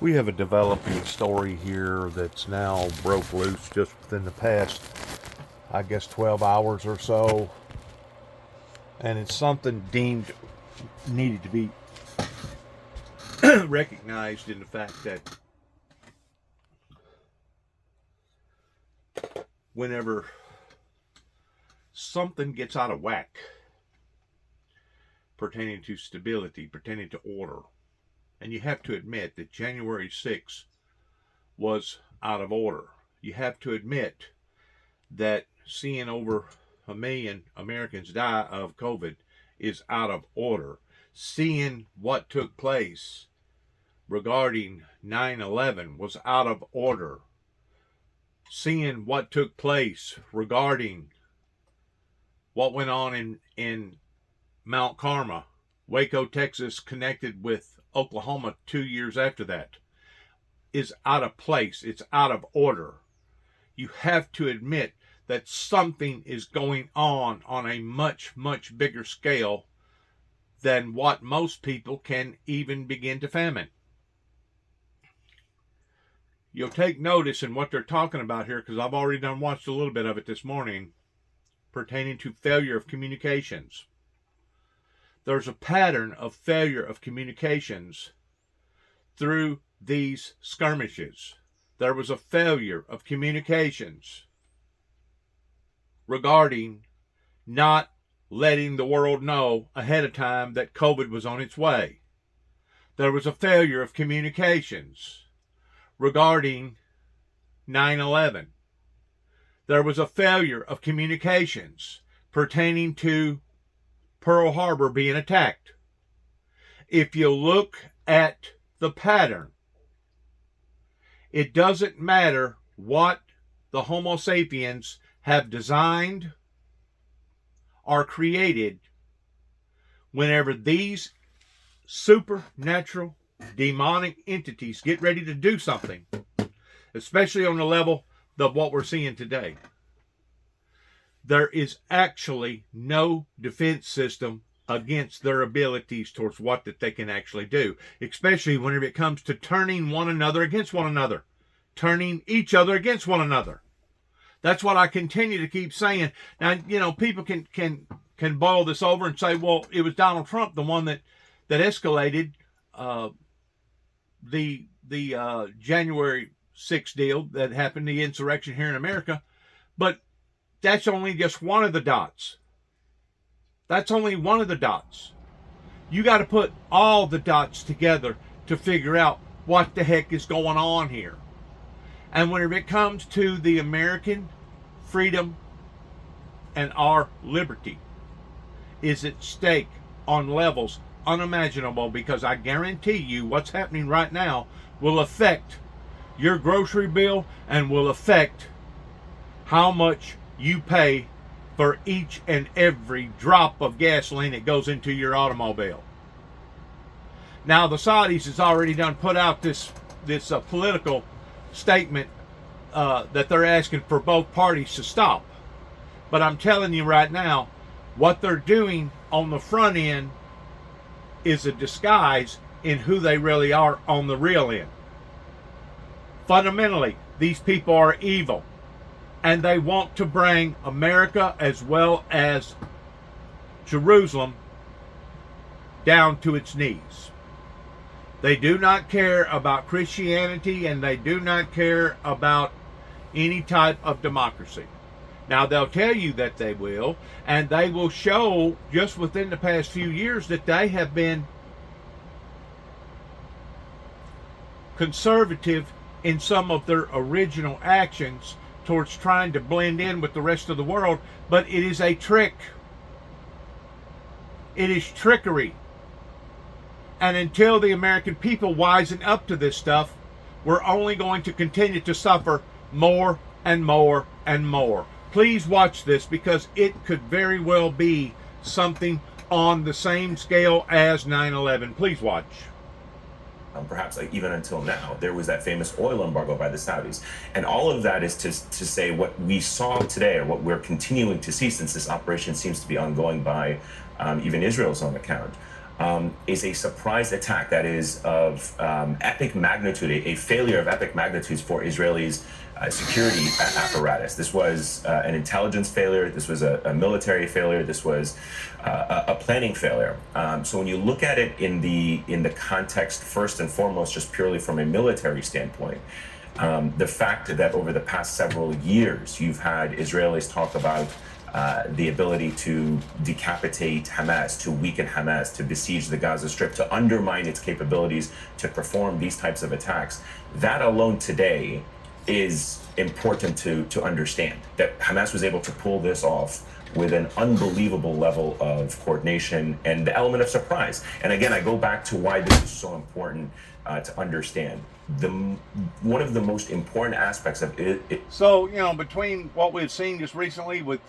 We have a developing story here that's now broke loose just within the past, I guess, 12 hours or so. And it's something deemed needed to be recognized in the fact that whenever something gets out of whack pertaining to stability, pertaining to order, and you have to admit that January 6th was out of order. You have to admit that seeing over 1 million Americans die of COVID is out of order. Seeing what took place regarding 9/11 was out of order. Seeing what took place regarding what went on in Mount Carmel, Waco, Texas, connected with Oklahoma 2 years after that, is out of place. It's out of order. You have to admit that something is going on a much, much bigger scale than what most people can even begin to fathom. You'll take notice in what they're talking about here, because I've already watched a little bit of it this morning, pertaining to failure of communications. There's a pattern of failure of communications through these skirmishes. There was a failure of communications regarding not letting the world know ahead of time that COVID was on its way. There was a failure of communications regarding 9/11. There was a failure of communications pertaining to Pearl Harbor being attacked. If you look at the pattern, it doesn't matter what the Homo sapiens have designed or created. Whenever these supernatural demonic entities get ready to do something, especially on the level of what we're seeing today, there is actually no defense system against their abilities towards what that they can actually do, especially whenever it comes to turning one another against one another, turning each other against one another. That's what I continue to keep saying. Now, people can boil this over and say, well, it was Donald Trump, the one that escalated the January 6th deal that happened, the insurrection here in America. But that's only just one of the dots. That's only one of the dots. You got to put all the dots together to figure out what the heck is going on here. And whenever it comes to the American freedom and our liberty is at stake on levels unimaginable, because I guarantee you what's happening right now will affect your grocery bill and will affect how much you pay for each and every drop of gasoline that goes into your automobile. Now, the Saudis has already put out this political statement that they're asking for both parties to stop. But I'm telling you right now, what they're doing on the front end is a disguise in who they really are on the real end. Fundamentally, these people are evil, and they want to bring America as well as Jerusalem down to its knees. They do not care about Christianity, and they do not care about any type of democracy. Now, they'll tell you that they will, and they will show just within the past few years that they have been conservative in some of their original actions towards trying to blend in with the rest of the world, but it is a trick. It is trickery. And until the American people wisen up to this stuff, we're only going to continue to suffer more and more and more. Please watch this, because it could very well be something on the same scale as 9/11. Please watch. Perhaps like even until now, there was that famous oil embargo by the Saudis. And all of that is to say what we saw today, or what we're continuing to see, since this operation seems to be ongoing by even Israel's own account. is a surprise attack that is of epic magnitude, a failure of epic magnitudes for Israelis' security apparatus. This was an intelligence failure. This was a military failure. This was a planning failure. So when you look at it in the context, first and foremost, just purely from a military standpoint, the fact that over the past several years you've had Israelis talk about the ability to decapitate Hamas, to weaken Hamas, to besiege the Gaza Strip, to undermine its capabilities to perform these types of attacks. That alone today is important to understand, that Hamas was able to pull this off with an unbelievable level of coordination and the element of surprise. And again, I go back to why this is so important to understand. One of the most important aspects of it. So, between what we've seen just recently with,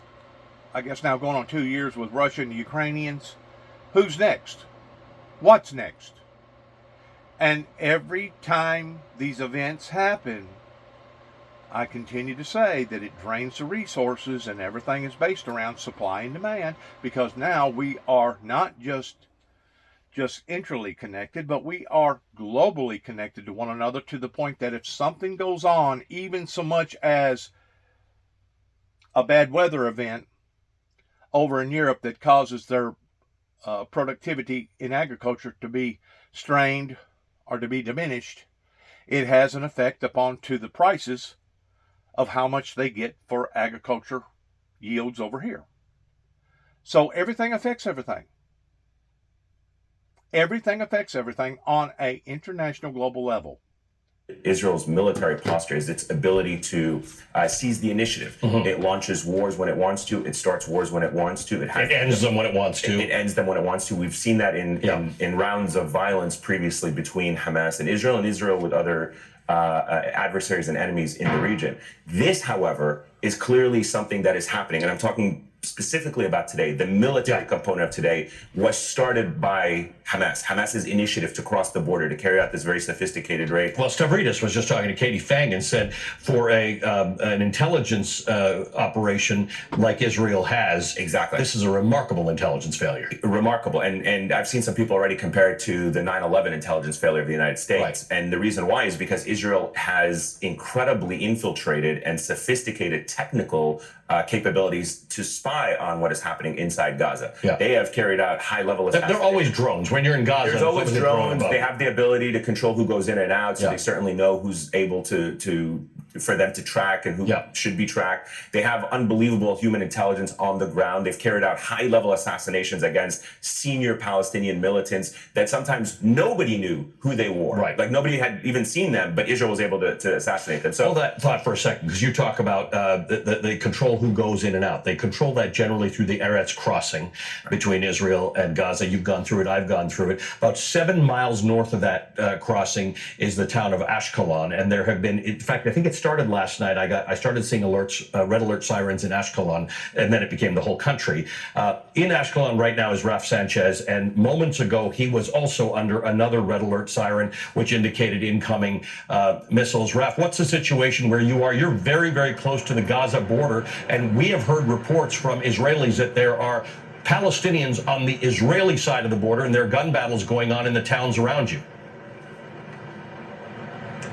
I guess now going on 2 years with Russia and the Ukrainians, who's next? What's next? And every time these events happen, I continue to say that it drains the resources, and everything is based around supply and demand, because now we are not just intrally connected, but we are globally connected to one another, to the point that if something goes on, even so much as a bad weather event over in Europe that causes their productivity in agriculture to be strained or to be diminished, it has an effect upon to the prices of how much they get for agriculture yields over here. So everything affects everything. Everything affects everything on an international global level. Israel's military posture is its ability to seize the initiative. Mm-hmm. It launches wars when it wants to. It starts wars when it wants to. It ends them when it wants to. It ends them when it wants to. We've seen that in rounds of violence previously between Hamas and Israel with other adversaries and enemies in the region. This, however, is clearly something that is happening, and I'm talking specifically about today. The military component of today was started by Hamas's initiative to cross the border, to carry out this very sophisticated raid. Well, Stavridis was just talking to Katie Fang and said, for an intelligence operation like Israel has, exactly, this is a remarkable intelligence failure. Remarkable. And I've seen some people already compare it to the 9/11 intelligence failure of the United States. Right. And the reason why is because Israel has incredibly infiltrated and sophisticated technical capabilities to spy on what is happening inside Gaza. Yeah. They have carried out high-level assassinations. They're always drones. When you're in Gaza, there's always drones. They have the ability to control who goes in and out, so they certainly know who's able for them to track and who should be tracked. They have unbelievable human intelligence on the ground. They've carried out high-level assassinations against senior Palestinian militants that sometimes nobody knew who they were. Right. Like nobody had even seen them, but Israel was able to assassinate them. So hold that thought for a second, because you talk about they control who goes in and out. They control that generally through the Eretz crossing between Israel and Gaza. You've gone through it. I've gone through it. About 7 miles north of that crossing is the town of Ashkelon, and there have been, in fact, I think it started last night. I started seeing alerts, red alert sirens in Ashkelon, and then it became the whole country. In Ashkelon right now is Raf Sanchez, and moments ago he was also under another red alert siren, which indicated incoming missiles. Raf, what's the situation where you are? You're very, very close to the Gaza border, and we have heard reports from Israelis that there are Palestinians on the Israeli side of the border, and there are gun battles going on in the towns around you.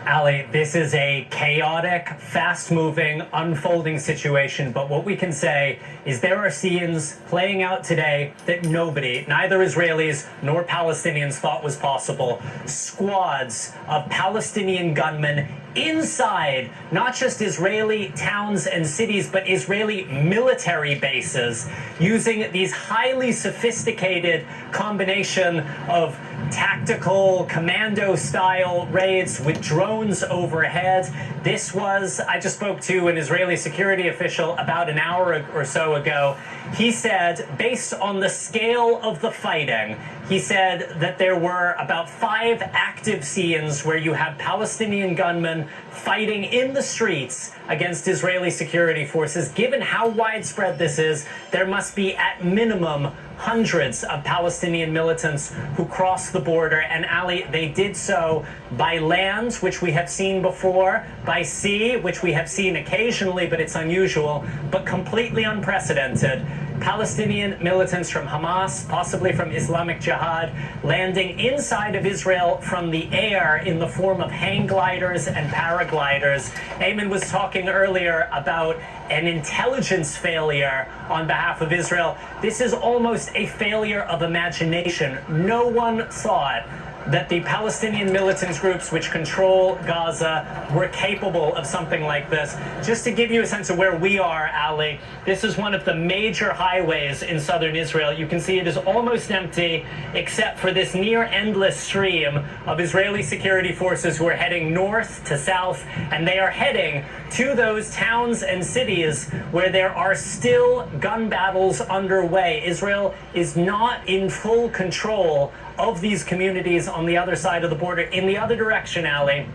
Ali, this is a chaotic, fast-moving, unfolding situation, but what we can say is there are scenes playing out today that nobody, neither Israelis nor Palestinians, thought was possible. Squads of Palestinian gunmen inside not just Israeli towns and cities, but Israeli military bases, using these highly sophisticated combination of tactical commando-style raids with drones overhead. This was, I just spoke to an Israeli security official about an hour or so ago. He said, based on the scale of the fighting, he said that there were about 5 active scenes where you have Palestinian gunmen fighting in the streets against Israeli security forces. Given how widespread this is, there must be at minimum hundreds of Palestinian militants who crossed the border. And Ali, they did so by land, which we have seen before, by sea, which we have seen occasionally, but it's unusual, but completely unprecedented. Palestinian militants from Hamas, possibly from Islamic Jihad, landing inside of Israel from the air in the form of hang gliders and paragliders. Ayman was talking earlier about an intelligence failure on behalf of Israel. This is almost a failure of imagination. No one thought that the Palestinian militant groups which control Gaza were capable of something like this. Just to give you a sense of where we are, Ali, this is one of the major highways in southern Israel. You can see it is almost empty except for this near endless stream of Israeli security forces who are heading north to south, and they are heading to those towns and cities where there are still gun battles underway. Israel is not in full control of these communities on the other side of the border. In the other direction, Ali,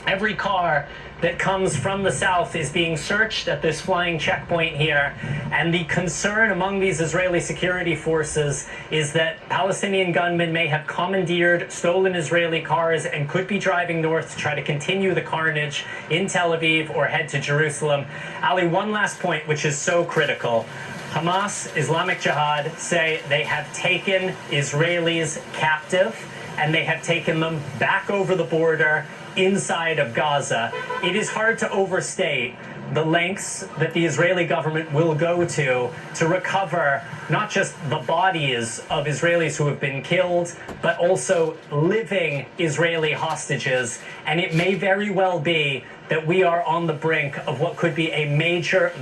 every car that comes from the south is being searched at this flying checkpoint here. And the concern among these Israeli security forces is that Palestinian gunmen may have commandeered stolen Israeli cars and could be driving north to try to continue the carnage in Tel Aviv or head to Jerusalem. Ali, one last point, which is so critical. Hamas, Islamic Jihad say they have taken Israelis captive and they have taken them back over the border inside of Gaza. It is hard to overstate the lengths that the Israeli government will go to recover not just the bodies of Israelis who have been killed, but also living Israeli hostages. And it may very well be that we are on the brink of what could be a major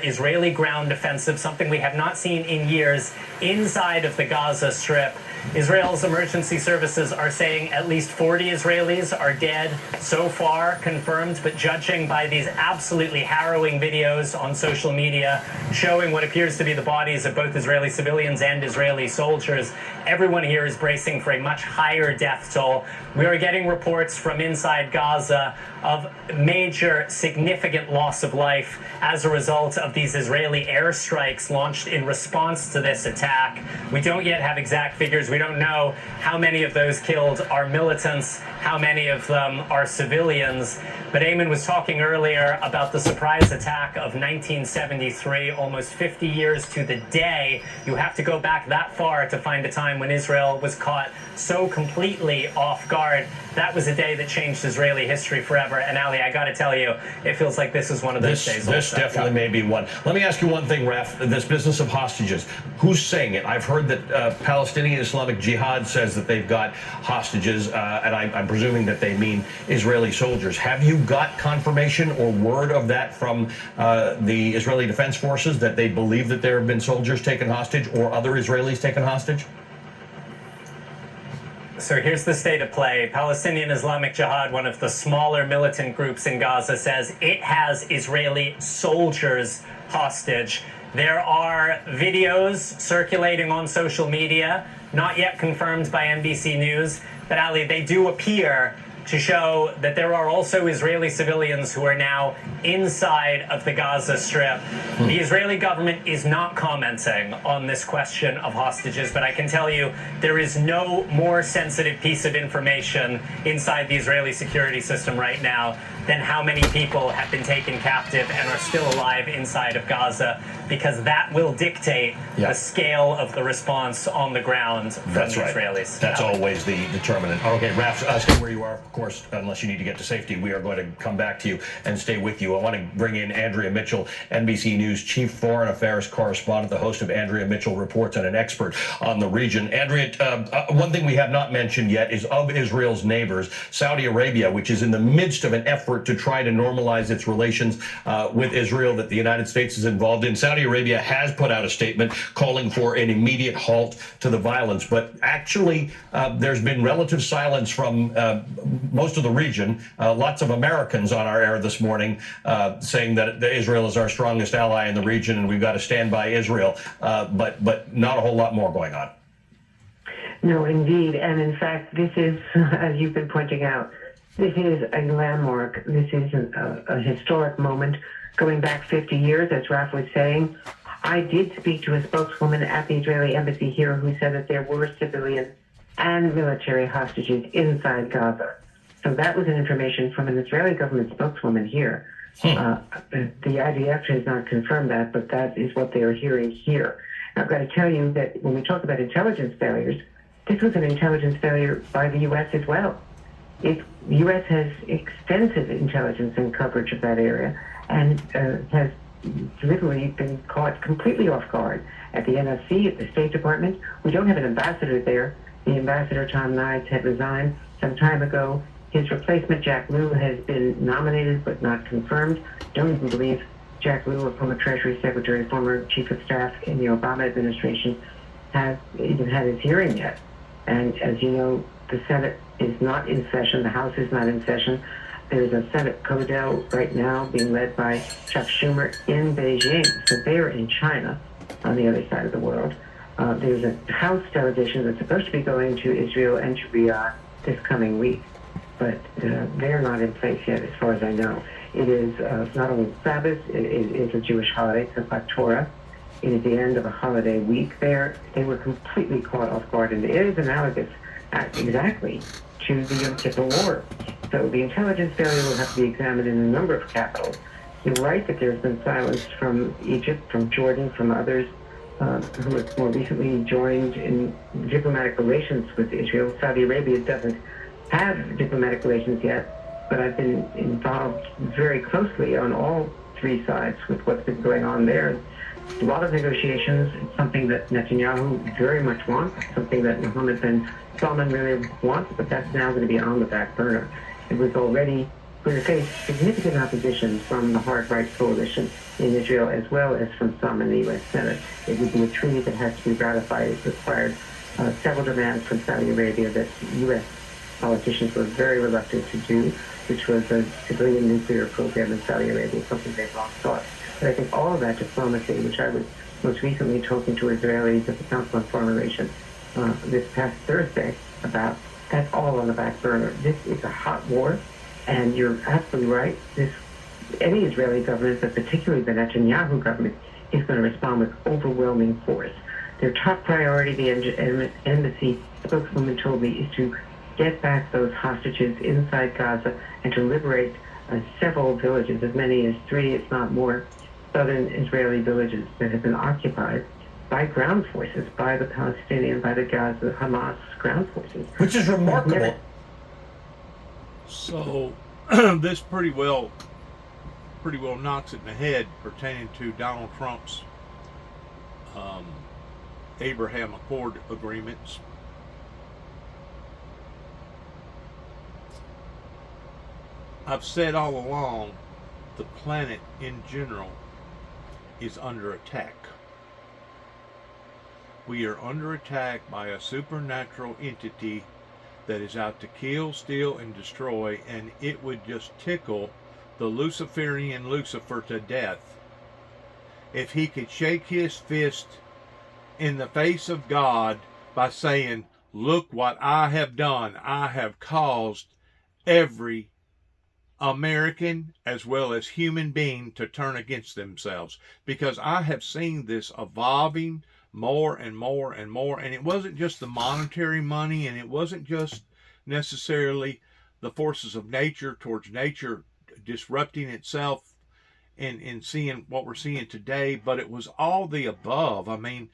Israeli ground offensive, something we have not seen in years inside of the Gaza Strip. Israel's emergency services are saying at least 40 Israelis are dead so far, confirmed, but judging by these absolutely harrowing videos on social media showing what appears to be the bodies of both Israeli civilians and Israeli soldiers, everyone here is bracing for a much higher death toll. We are getting reports from inside Gaza of major, significant loss of life as a result of these Israeli airstrikes launched in response to this attack. We don't yet have exact figures. We don't know how many of those killed are militants, how many of them are civilians. But Ayman was talking earlier about the surprise attack of 1973, almost 50 years to the day. You have to go back that far to find a time when Israel was caught so completely off guard. That was a day that changed Israeli history forever. And Ali, I got to tell you, it feels like this is one of those days. This definitely may be one. Let me ask you one thing, Raf. This business of hostages, who's saying it? I've heard that Palestinian Islamic Jihad says that they've got hostages, and I'm presuming that they mean Israeli soldiers. Have you got confirmation or word of that from the Israeli Defense Forces, that they believe that there have been soldiers taken hostage or other Israelis taken hostage? So here's the state of play. Palestinian Islamic Jihad, one of the smaller militant groups in Gaza, says it has Israeli soldiers hostage. There are videos circulating on social media, not yet confirmed by NBC News, but Ali, they do appear to show that there are also Israeli civilians who are now inside of the Gaza Strip. The Israeli government is not commenting on this question of hostages, but I can tell you there is no more sensitive piece of information inside the Israeli security system right now than how many people have been taken captive and are still alive inside of Gaza, because that will dictate the scale of the response on the ground from the Israelis. That's always the determinant. Okay, Raf, stay where you are, of course, unless you need to get to safety. We are going to come back to you and stay with you. I want to bring in Andrea Mitchell, NBC News Chief Foreign Affairs Correspondent, the host of Andrea Mitchell Reports, and an expert on the region. Andrea, one thing we have not mentioned yet is of Israel's neighbors, Saudi Arabia, which is in the midst of an effort to try to normalize its relations with Israel that the United States is involved in. Saudi Arabia has put out a statement calling for an immediate halt to the violence, but actually there's been relative silence from most of the region. Lots of Americans on our air this morning saying that Israel is our strongest ally in the region and we've got to stand by Israel, but not a whole lot more going on. No, indeed. And in fact, this is, as you've been pointing out, this is a landmark. This is a historic moment going back 50 years, as Raf was saying. I did speak to a spokeswoman at the Israeli embassy here who said that there were civilian and military hostages inside Gaza. So that was an information from an Israeli government spokeswoman here. The IDF has not confirmed that, but that is what they are hearing here. I've got to tell you that when we talk about intelligence failures, this was an intelligence failure by the U.S. as well. The U.S. has extensive intelligence and coverage of that area and has literally been caught completely off guard at the NSC, at the State Department. We don't have an ambassador there. The ambassador, Tom Nides, had resigned some time ago. His replacement, Jack Lew, has been nominated but not confirmed. Don't even believe Jack Lew, a former Treasury Secretary, former Chief of Staff in the Obama administration, has even had his hearing yet. And as you know, the Senate is not in session. The House is not in session. There's a Senate CODEL right now being led by Chuck Schumer in Beijing. So they are in China on the other side of the world. There's a House delegation that's supposed to be going to Israel and to Riyadh this coming week. But they're not in place yet, as far as I know. It is not only Sabbath, it is a Jewish holiday, Simchat Torah. It is the end of a holiday week there. They were completely caught off guard, and it is analogous exactly to the Yom Kippur War. So the intelligence failure will have to be examined in a number of capitals. You're right that there's been silence from Egypt, from Jordan, from others who have more recently joined in diplomatic relations with Israel. Saudi Arabia doesn't have diplomatic relations yet, but I've been involved very closely on all three sides with what's been going on there. A lot of negotiations. It's something that Netanyahu very much wants, something that Mohammed bin Salman really wants, but that's now going to be on the back burner. It was already going to face significant opposition from the hard right coalition in Israel, as well as from some in the U.S. Senate. It would be a treaty that has to be ratified. It required several demands from Saudi Arabia that U.S. politicians were very reluctant to do, which was a civilian nuclear program in Saudi Arabia, something they've long sought. But I think all of that diplomacy, which I was most recently talking to Israelis at the Council on Foreign Relations this past Thursday about, that's all on the back burner. This is a hot war, and you're absolutely right. Any Israeli government, but particularly the Netanyahu government, is going to respond with overwhelming force. Their top priority, the embassy spokeswoman told me, is to get back those hostages inside Gaza and to liberate several villages, as many as 3, if not more, southern Israeli villages that have been occupied by ground forces, by the Palestinian, by the Gaza, Hamas ground forces. Which is remarkable. So this pretty well knocks it in the head pertaining to Donald Trump's Abraham Accord agreements. I've said all along, the planet in general is under attack. We are under attack by a supernatural entity that is out to kill, steal, and destroy, and it would just tickle the Luciferian Lucifer to death if he could shake his fist in the face of God by saying, "Look what I have done. I have caused every American as well as human being to turn against themselves," because I have seen this evolving more and more and more. And it wasn't just the monetary money, and it wasn't just necessarily the forces of nature towards nature disrupting itself and seeing what we're seeing today, but it was all the above. I mean,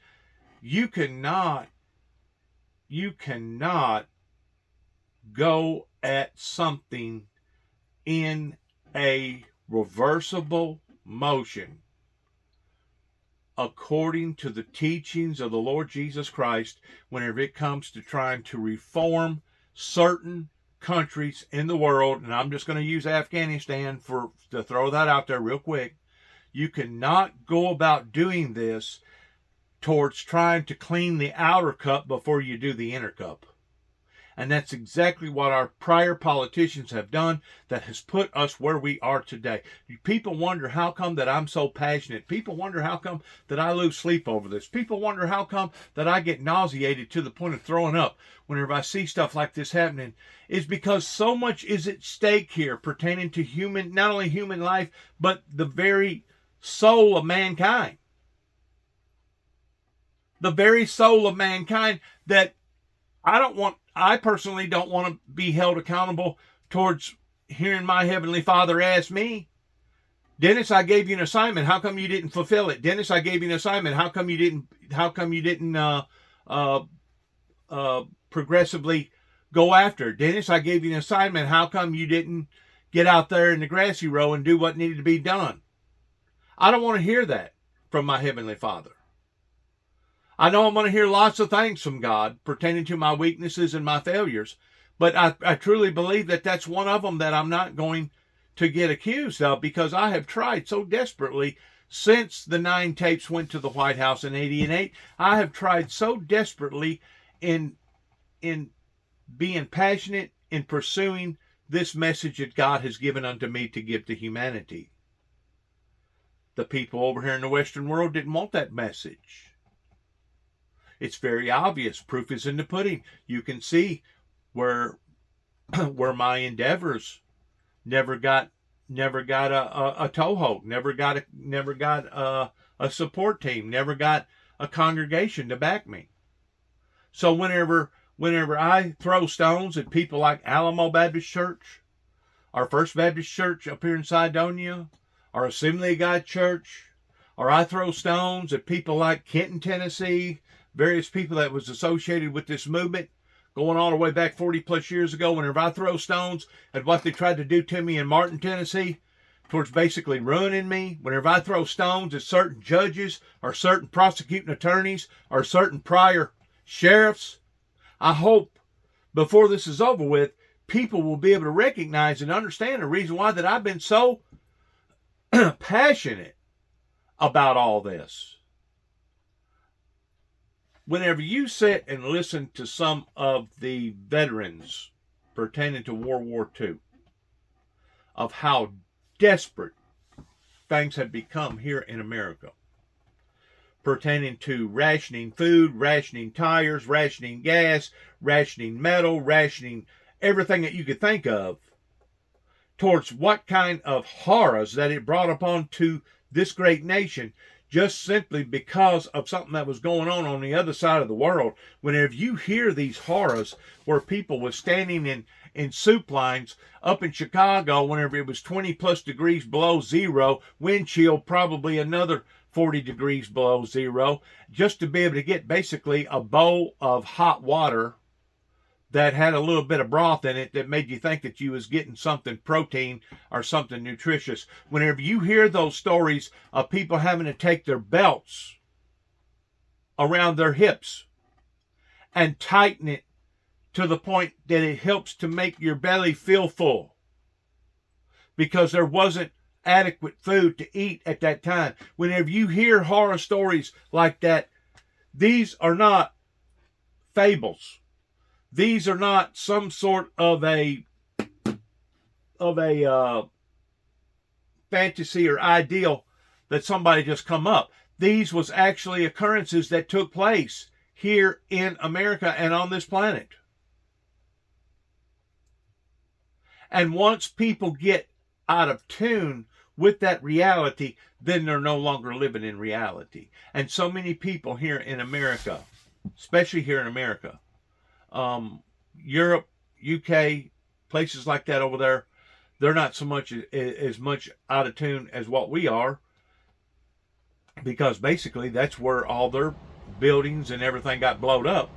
you cannot go at something in a reversible motion according to the teachings of the Lord Jesus Christ whenever it comes to trying to reform certain countries in the world. And I'm just going to use Afghanistan to throw that out there real quick. You cannot go about doing this towards trying to clean the outer cup before you do the inner cup. And that's exactly what our prior politicians have done that has put us where we are today. People wonder how come that I'm so passionate. People wonder how come that I lose sleep over this. People wonder how come that I get nauseated to the point of throwing up whenever I see stuff like this happening. It's because so much is at stake here pertaining to not only human life, but the very soul of mankind. The very soul of mankind that I personally don't want to be held accountable towards hearing my Heavenly Father ask me, Dennis, I gave you an assignment. How come you didn't fulfill it? Dennis, I gave you an assignment. How come you didn't progressively go after it? Dennis, I gave you an assignment. How come you didn't get out there in the grassy row and do what needed to be done? I don't want to hear that from my Heavenly Father. I know I'm going to hear lots of things from God pertaining to my weaknesses and my failures, but I truly believe that that's one of them that I'm not going to get accused of, because I have tried so desperately since the 9 tapes went to the White House in 88. I have tried so desperately in being passionate in pursuing this message that God has given unto me to give to humanity. The people over here in the Western world didn't want that message. It's very obvious. Proof is in the pudding. You can see where my endeavors never got a toehold, never got a support team, never got a congregation to back me. So whenever I throw stones at people like Alamo Baptist Church, our First Baptist Church up here in Cydonia, our Assembly of God Church, or I throw stones at people like Kenton, Tennessee, various people that was associated with this movement going all the way back 40 plus years ago, whenever I throw stones at what they tried to do to me in Martin, Tennessee, towards basically ruining me, whenever I throw stones at certain judges or certain prosecuting attorneys or certain prior sheriffs, I hope before this is over with, people will be able to recognize and understand the reason why that I've been so passionate about all this. Whenever you sit and listen to some of the veterans pertaining to World War II, of how desperate things have become here in America, pertaining to rationing food, rationing tires, rationing gas, rationing metal, rationing everything that you could think of, towards what kind of horrors that it brought upon to this great nation, just simply because of something that was going on the other side of the world. Whenever you hear these horrors where people were standing in soup lines up in Chicago, whenever it was 20 plus degrees below zero, wind chill probably another 40 degrees below zero, just to be able to get basically a bowl of hot water that had a little bit of broth in it that made you think that you was getting something protein or something nutritious. Whenever you hear those stories of people having to take their belts around their hips and tighten it to the point that it helps to make your belly feel full because there wasn't adequate food to eat at that time. Whenever you hear horror stories like that, these are not fables. These are not some sort of a fantasy or ideal that somebody just come up. These was actually occurrences that took place here in America and on this planet. And once people get out of tune with that reality, then they're no longer living in reality. And so many people here in America, especially here in America, Europe, UK, places like that over there, they're not so much as much out of tune as what we are, because basically that's where all their buildings and everything got blown up,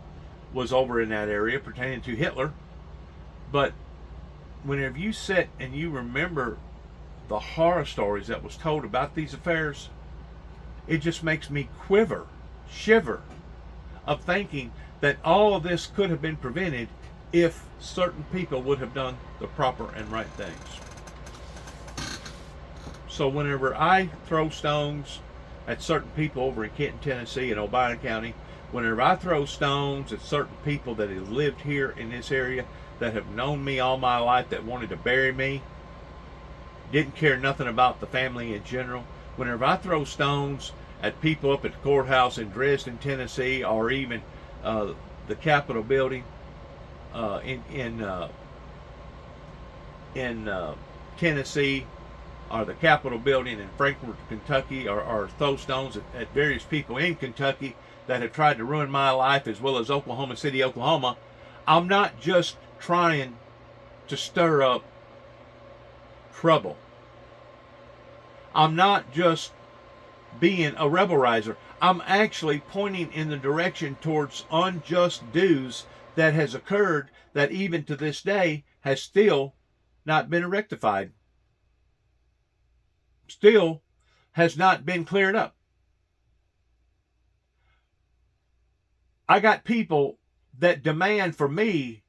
was over in that area pertaining to Hitler. But whenever you sit and you remember the horror stories that was told about these affairs, it just makes me shiver of thinking that all of this could have been prevented if certain people would have done the proper and right things. So whenever I throw stones at certain people over in Kenton, Tennessee and Obion County, whenever I throw stones at certain people that have lived here in this area, that have known me all my life, that wanted to bury me, didn't care nothing about the family in general, whenever I throw stones at people up at the courthouse in Dresden, Tennessee, or even the Capitol building in Tennessee, or the Capitol building in Frankfort, Kentucky, or throw stones at various people in Kentucky that have tried to ruin my life, as well as Oklahoma City, Oklahoma, I'm not just trying to stir up trouble. I'm not just being a rebel riser. I'm actually pointing in the direction towards unjust dues that has occurred that even to this day has still not been rectified. Still has not been cleared up. I got people that demand for me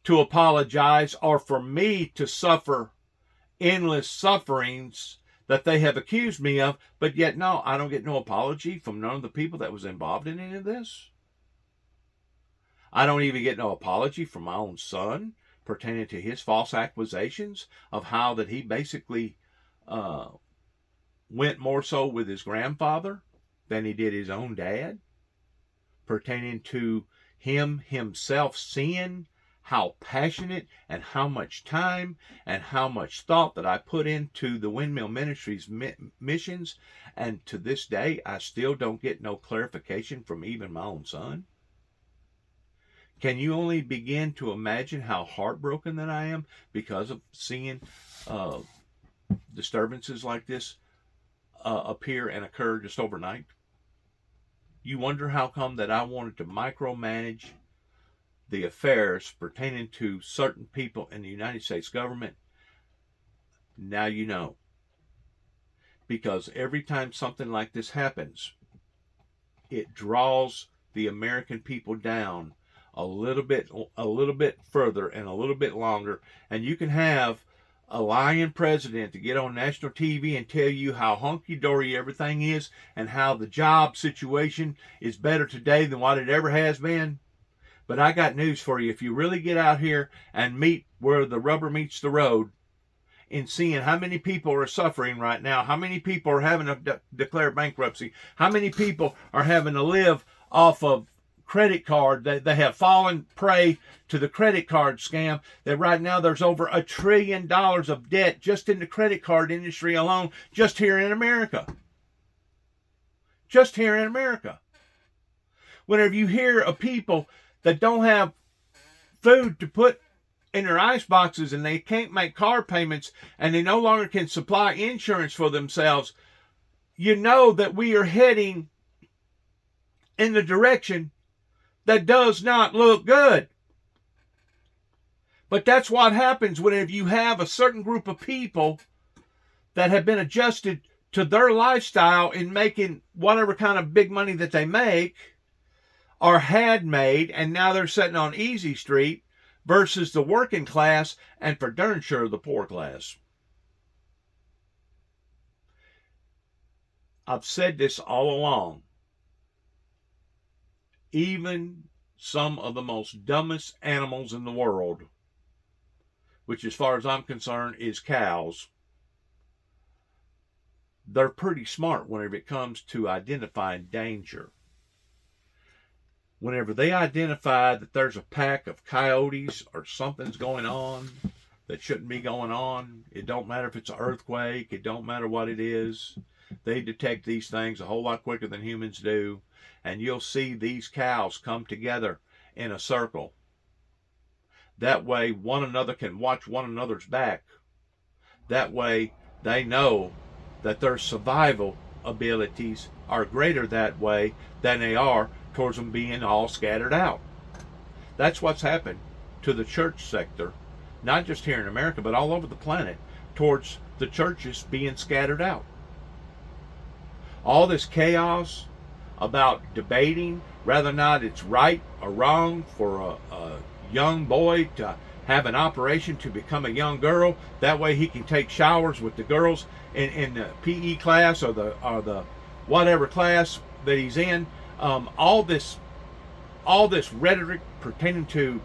to apologize or for me to suffer endless sufferings that they have accused me of, but yet no, I don't get no apology from none of the people that was involved in any of this. I don't even get no apology from my own son pertaining to his false accusations of how that he basically went more so with his grandfather than he did his own dad, pertaining to him himself seeing how passionate and how much time and how much thought that I put into the Windmill Ministries missions, and to this day I still don't get no clarification from even my own son. Can you only begin to imagine how heartbroken that I am because of seeing disturbances like this appear and occur just overnight? You wonder how come that I wanted to micromanage the affairs pertaining to certain people in the United States government? Now you know. Because every time something like this happens, it draws the American people down a little bit further and a little bit longer, and you can have a lying president to get on national TV and tell you how hunky-dory everything is and how the job situation is better today than what it ever has been. But I got news for you. If you really get out here and meet where the rubber meets the road in seeing how many people are suffering right now, how many people are having to declare bankruptcy, how many people are having to live off of credit card, they have fallen prey to the credit card scam, that right now there's over $1 trillion of debt just in the credit card industry alone, just here in America. Just here in America. Whenever you hear of people that don't have food to put in their ice boxes and they can't make car payments and they no longer can supply insurance for themselves, you know that we are heading in the direction that does not look good. But that's what happens whenever you have a certain group of people that have been adjusted to their lifestyle in making whatever kind of big money that they make or had made, and now they're sitting on easy street, versus the working class and for darn sure the poor class. I've said this all along. Even some of the most dumbest animals in the world, which as far as I'm concerned is cows, they're pretty smart whenever it comes to identifying danger. Whenever they identify that there's a pack of coyotes or something's going on that shouldn't be going on, it don't matter if it's an earthquake, it don't matter what it is, they detect these things a whole lot quicker than humans do. And you'll see these cows come together in a circle. That way one another can watch one another's back. That way they know that their survival abilities are greater that way than they are towards them being all scattered out. That's what's happened to the church sector, not just here in America, but all over the planet, towards the churches being scattered out. All this chaos about debating whether or not it's right or wrong for a young boy to have an operation to become a young girl. That way he can take showers with the girls in the PE class or the whatever class that he's in. All this rhetoric pertaining to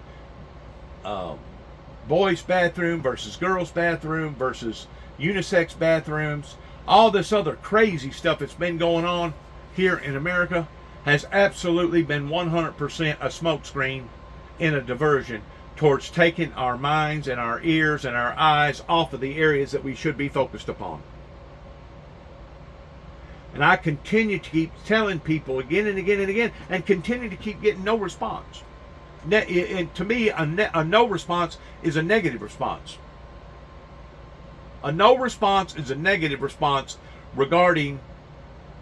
boys' bathroom versus girls' bathroom versus unisex bathrooms, all this other crazy stuff that's been going on here in America has absolutely been 100% a smokescreen and a diversion towards taking our minds and our ears and our eyes off of the areas that we should be focused upon. And I continue to keep telling people again and again and again, and continue to keep getting no response. And to me, a no response is a negative response. A no response is a negative response regarding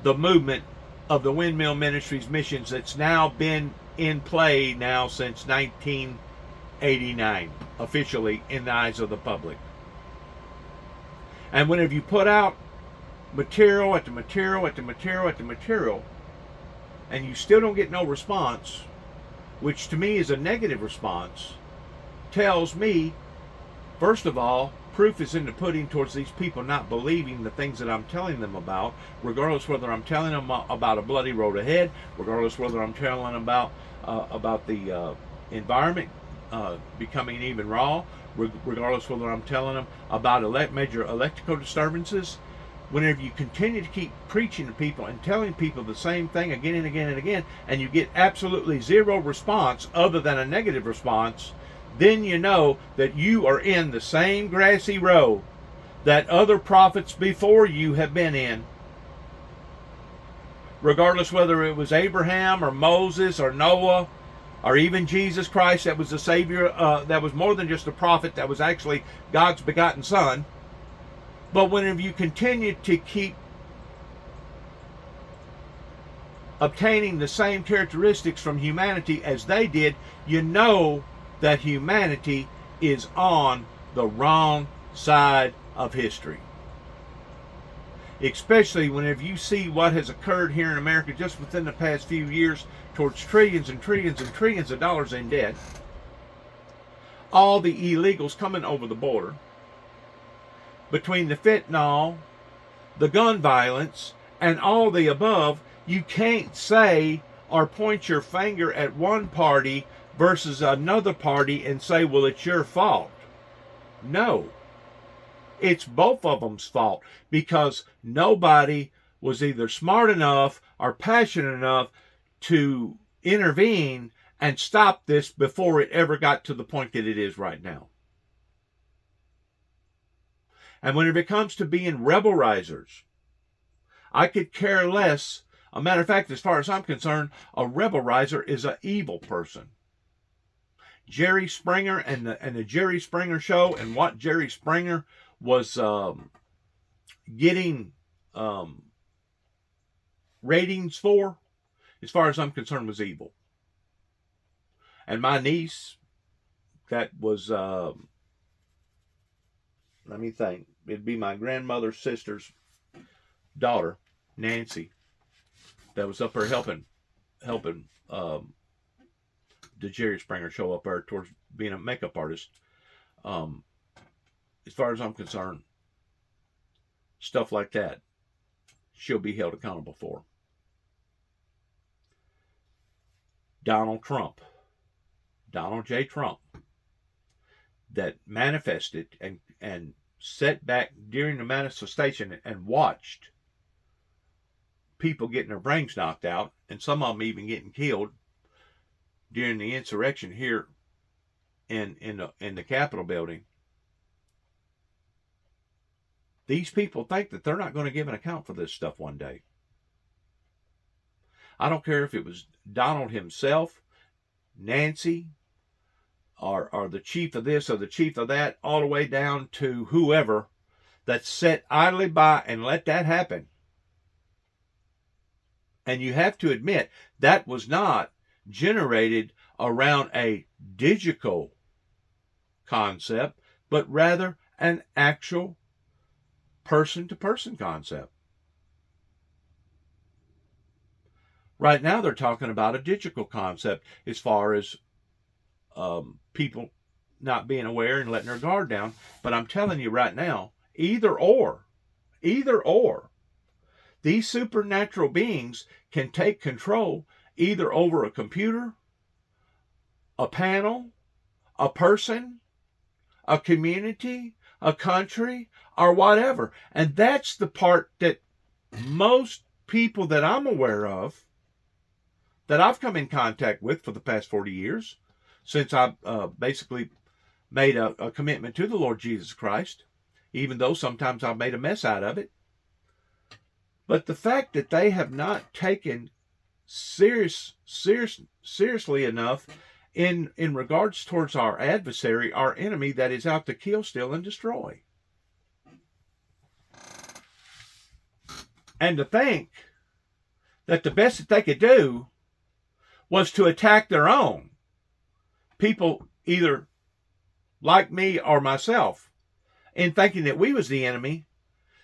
the movement of the Windmill Ministries missions that's now been in play now since 1989, officially in the eyes of the public. And whenever you put out material after material after material after material, and you still don't get no response, which to me is a negative response, tells me, first of all, proof is in the pudding towards these people not believing the things that I'm telling them about, regardless whether I'm telling them about a bloody road ahead, regardless whether I'm telling them about the environment becoming even raw, regardless whether I'm telling them about major electrical disturbances. Whenever you continue to keep preaching to people and telling people the same thing again and again and again, and you get absolutely zero response other than a negative response, then you know that you are in the same grassy road that other prophets before you have been in. Regardless whether it was Abraham or Moses or Noah or even Jesus Christ, that was the Savior, that was more than just a prophet, that was actually God's begotten Son. But whenever you continue to keep obtaining the same characteristics from humanity as they did, you know that humanity is on the wrong side of history. Especially whenever you see what has occurred here in America just within the past few years towards trillions and trillions and trillions of dollars in debt. All the illegals coming over the border. Between the fentanyl, the gun violence, and all the above, you can't say or point your finger at one party versus another party and say, well, it's your fault. No. It's both of them's fault, because nobody was either smart enough or passionate enough to intervene and stop this before it ever got to the point that it is right now. And when it comes to being rebel risers, I could care less. A matter of fact, as far as I'm concerned, a rebel riser is an evil person. Jerry Springer and the Jerry Springer Show, and what Jerry Springer was getting ratings for, as far as I'm concerned, was evil. And my niece, that was, let me think, it'd be my grandmother's sister's daughter, Nancy, that was up there helping the Jerry Springer Show up there towards being a makeup artist. As far as I'm concerned, stuff like that, she'll be held accountable for. Donald J. Trump, that manifested and sat back during the manifestation and watched people getting their brains knocked out, and some of them even getting killed during the insurrection here in the Capitol building. These people think that they're not going to give an account for this stuff one day. I don't care if it was Donald himself, Nancy, or the chief of this or the chief of that, all the way down to whoever that sat idly by and let that happen. And you have to admit, that was not generated around a digital concept, but rather an actual person-to-person concept. Right now they're talking about a digital concept as far as people not being aware and letting their guard down. But I'm telling you right now, either or, these supernatural beings can take control either over a computer, a panel, a person, a community, a country, or whatever. And that's the part that most people that I'm aware of, that I've come in contact with for the past 40 years, since I basically made a commitment to the Lord Jesus Christ, even though sometimes I've made a mess out of it. But the fact that they have not taken seriously enough in regards towards our adversary, our enemy that is out to kill, steal, and destroy. And to think that the best that they could do was to attack their own people, either like me or myself, in thinking that we was the enemy,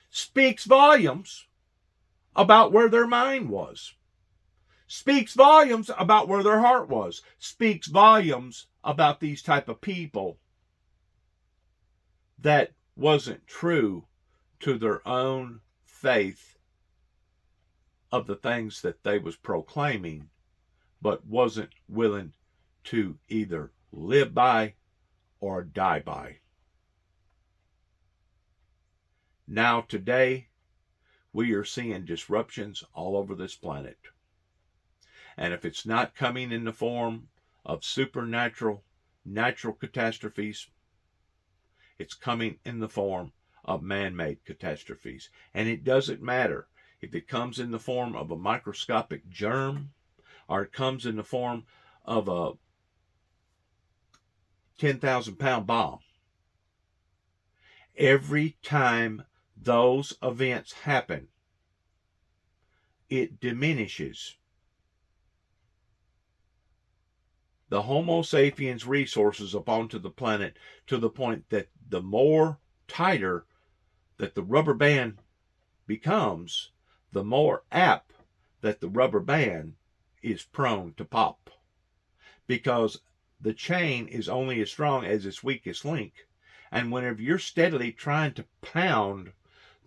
speaks volumes about where their mind was, speaks volumes about where their heart was, speaks volumes about these type of people that wasn't true to their own faith of the things that they was proclaiming, but wasn't willing to either live by or die by. Now today, we are seeing disruptions all over this planet. And if it's not coming in the form of supernatural, natural catastrophes, it's coming in the form of man-made catastrophes. And it doesn't matter if it comes in the form of a microscopic germ or it comes in the form of a 10,000-pound bomb. Every time those events happen, it diminishes the Homo sapiens resources up onto the planet to the point that the more tighter that the rubber band becomes, the more apt that the rubber band is prone to pop. Because the chain is only as strong as its weakest link. And whenever you're steadily trying to pound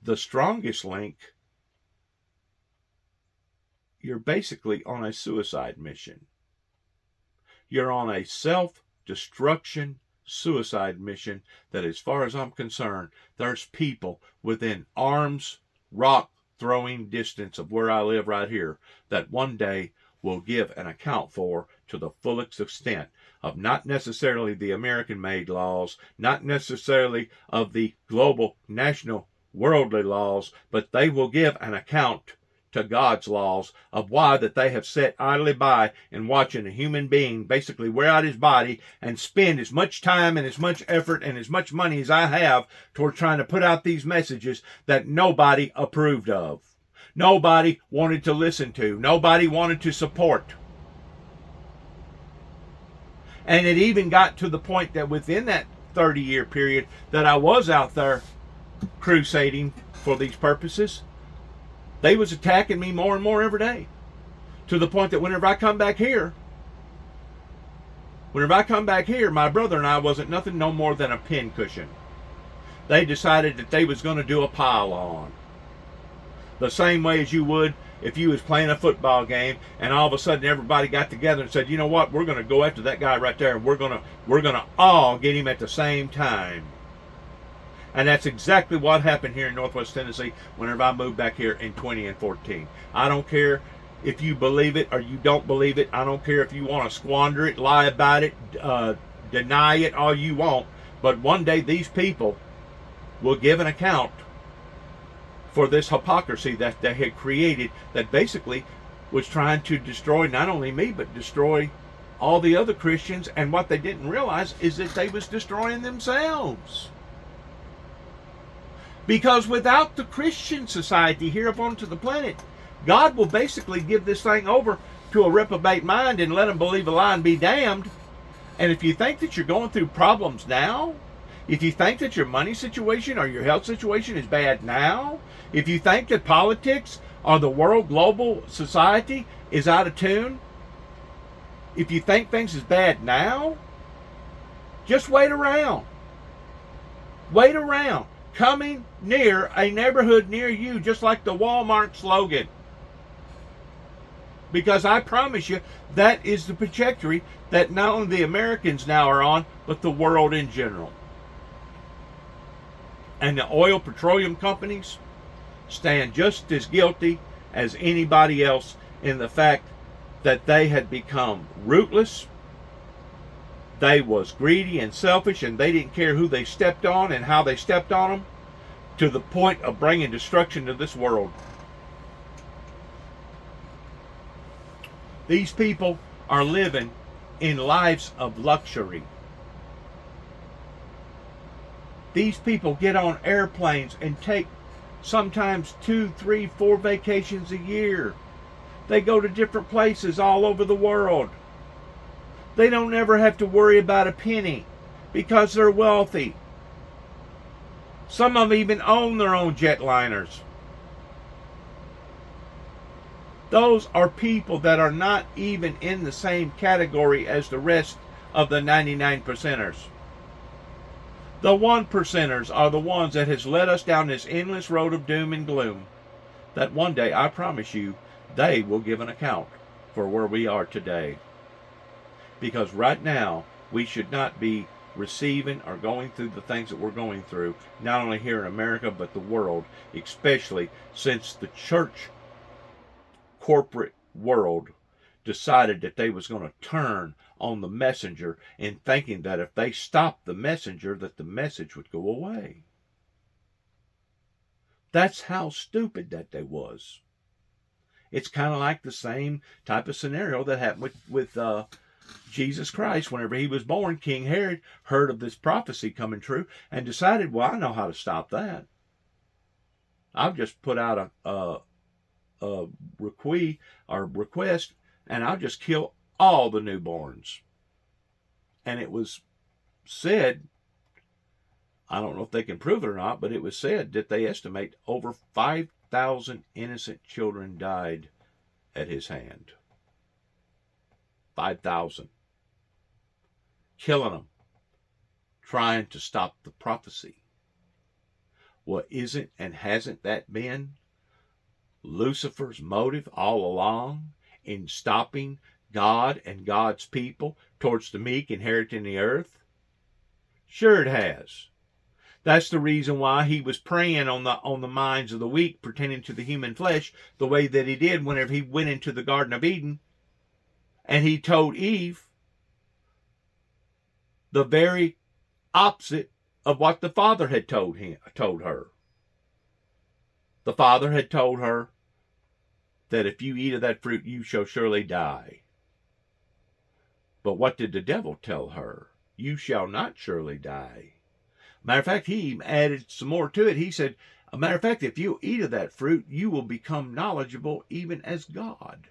the strongest link, you're basically on a suicide mission. You're on a self-destruction suicide mission that, as far as I'm concerned, there's people within arm's rock throwing distance of where I live right here that one day will give an account for to the fullest extent of not necessarily the American-made laws, not necessarily of the global, national, worldly laws, but they will give an account to God's laws of why that they have sat idly by and watching a human being basically wear out his body and spend as much time and as much effort and as much money as I have toward trying to put out these messages that nobody approved of. Nobody wanted to listen to. Nobody wanted to support. And it even got to the point that within that 30-year period that I was out there crusading for these purposes, they was attacking me more and more every day. To the point that whenever I come back here, my brother and I wasn't nothing no more than a pincushion. They decided that they was going to do a pile-on. The same way as you would if you was playing a football game and all of a sudden everybody got together and said, you know what, we're going to go after that guy right there and we're going to all get him at the same time. And that's exactly what happened here in Northwest Tennessee whenever I moved back here in 2014. I don't care if you believe it or you don't believe it. I don't care if you want to squander it, lie about it, deny it all you want. But one day these people will give an account for this hypocrisy that they had created that basically was trying to destroy not only me, but destroy all the other Christians. And what they didn't realize is that they was destroying themselves. Because without the Christian society here upon the planet, God will basically give this thing over to a reprobate mind and let them believe a lie and be damned. And if you think that you're going through problems now, if you think that your money situation or your health situation is bad now, if you think that politics or the world global society is out of tune, if you think things is bad now, just wait around. Wait around. Coming near a neighborhood near you, just like the Walmart slogan. Because I promise you, that is the trajectory that not only the Americans now are on, but the world in general. And the oil petroleum companies stand just as guilty as anybody else in the fact that they had become rootless. They was greedy and selfish, and they didn't care who they stepped on and how they stepped on them, to the point of bringing destruction to this world. These people are living in lives of luxury. These people get on airplanes and take sometimes 2, 3, 4 vacations a year. They go to different places all over the world. They don't ever have to worry about a penny because they're wealthy. Some of them even own their own jetliners. Those are people that are not even in the same category as the rest of the 99 percenters. The 1 percenters are the ones that has led us down this endless road of doom and gloom, that one day, I promise you, they will give an account for where we are today. Because right now, we should not be receiving or going through the things that we're going through, not only here in America, but the world, especially since the church corporate world decided that they was going to turn on the messenger in thinking that if they stopped the messenger, that the message would go away. That's how stupid that they was. It's kind of like the same type of scenario that happened with Jesus Christ. Whenever he was born, King Herod heard of this prophecy coming true and decided, well, I know how to stop that. I've just put out a request, and I'll just kill all the newborns. And it was said, I don't know if they can prove it or not, but it was said that they estimate over 5,000 innocent children died at his hand. 5,000. Killing them, trying to stop the prophecy. Well, isn't and hasn't that been Lucifer's motive all along in stopping God and God's people towards the meek inheriting the earth? Sure it has. That's the reason why he was preying on the minds of the weak pertaining to the human flesh the way that he did whenever he went into the Garden of Eden and he told Eve the very opposite of what the Father had told her. The Father had told her that if you eat of that fruit, you shall surely die. But what did the devil tell her? You shall not surely die. Matter of fact, he added some more to it. He said, a matter of fact, if you eat of that fruit, you will become knowledgeable even as God.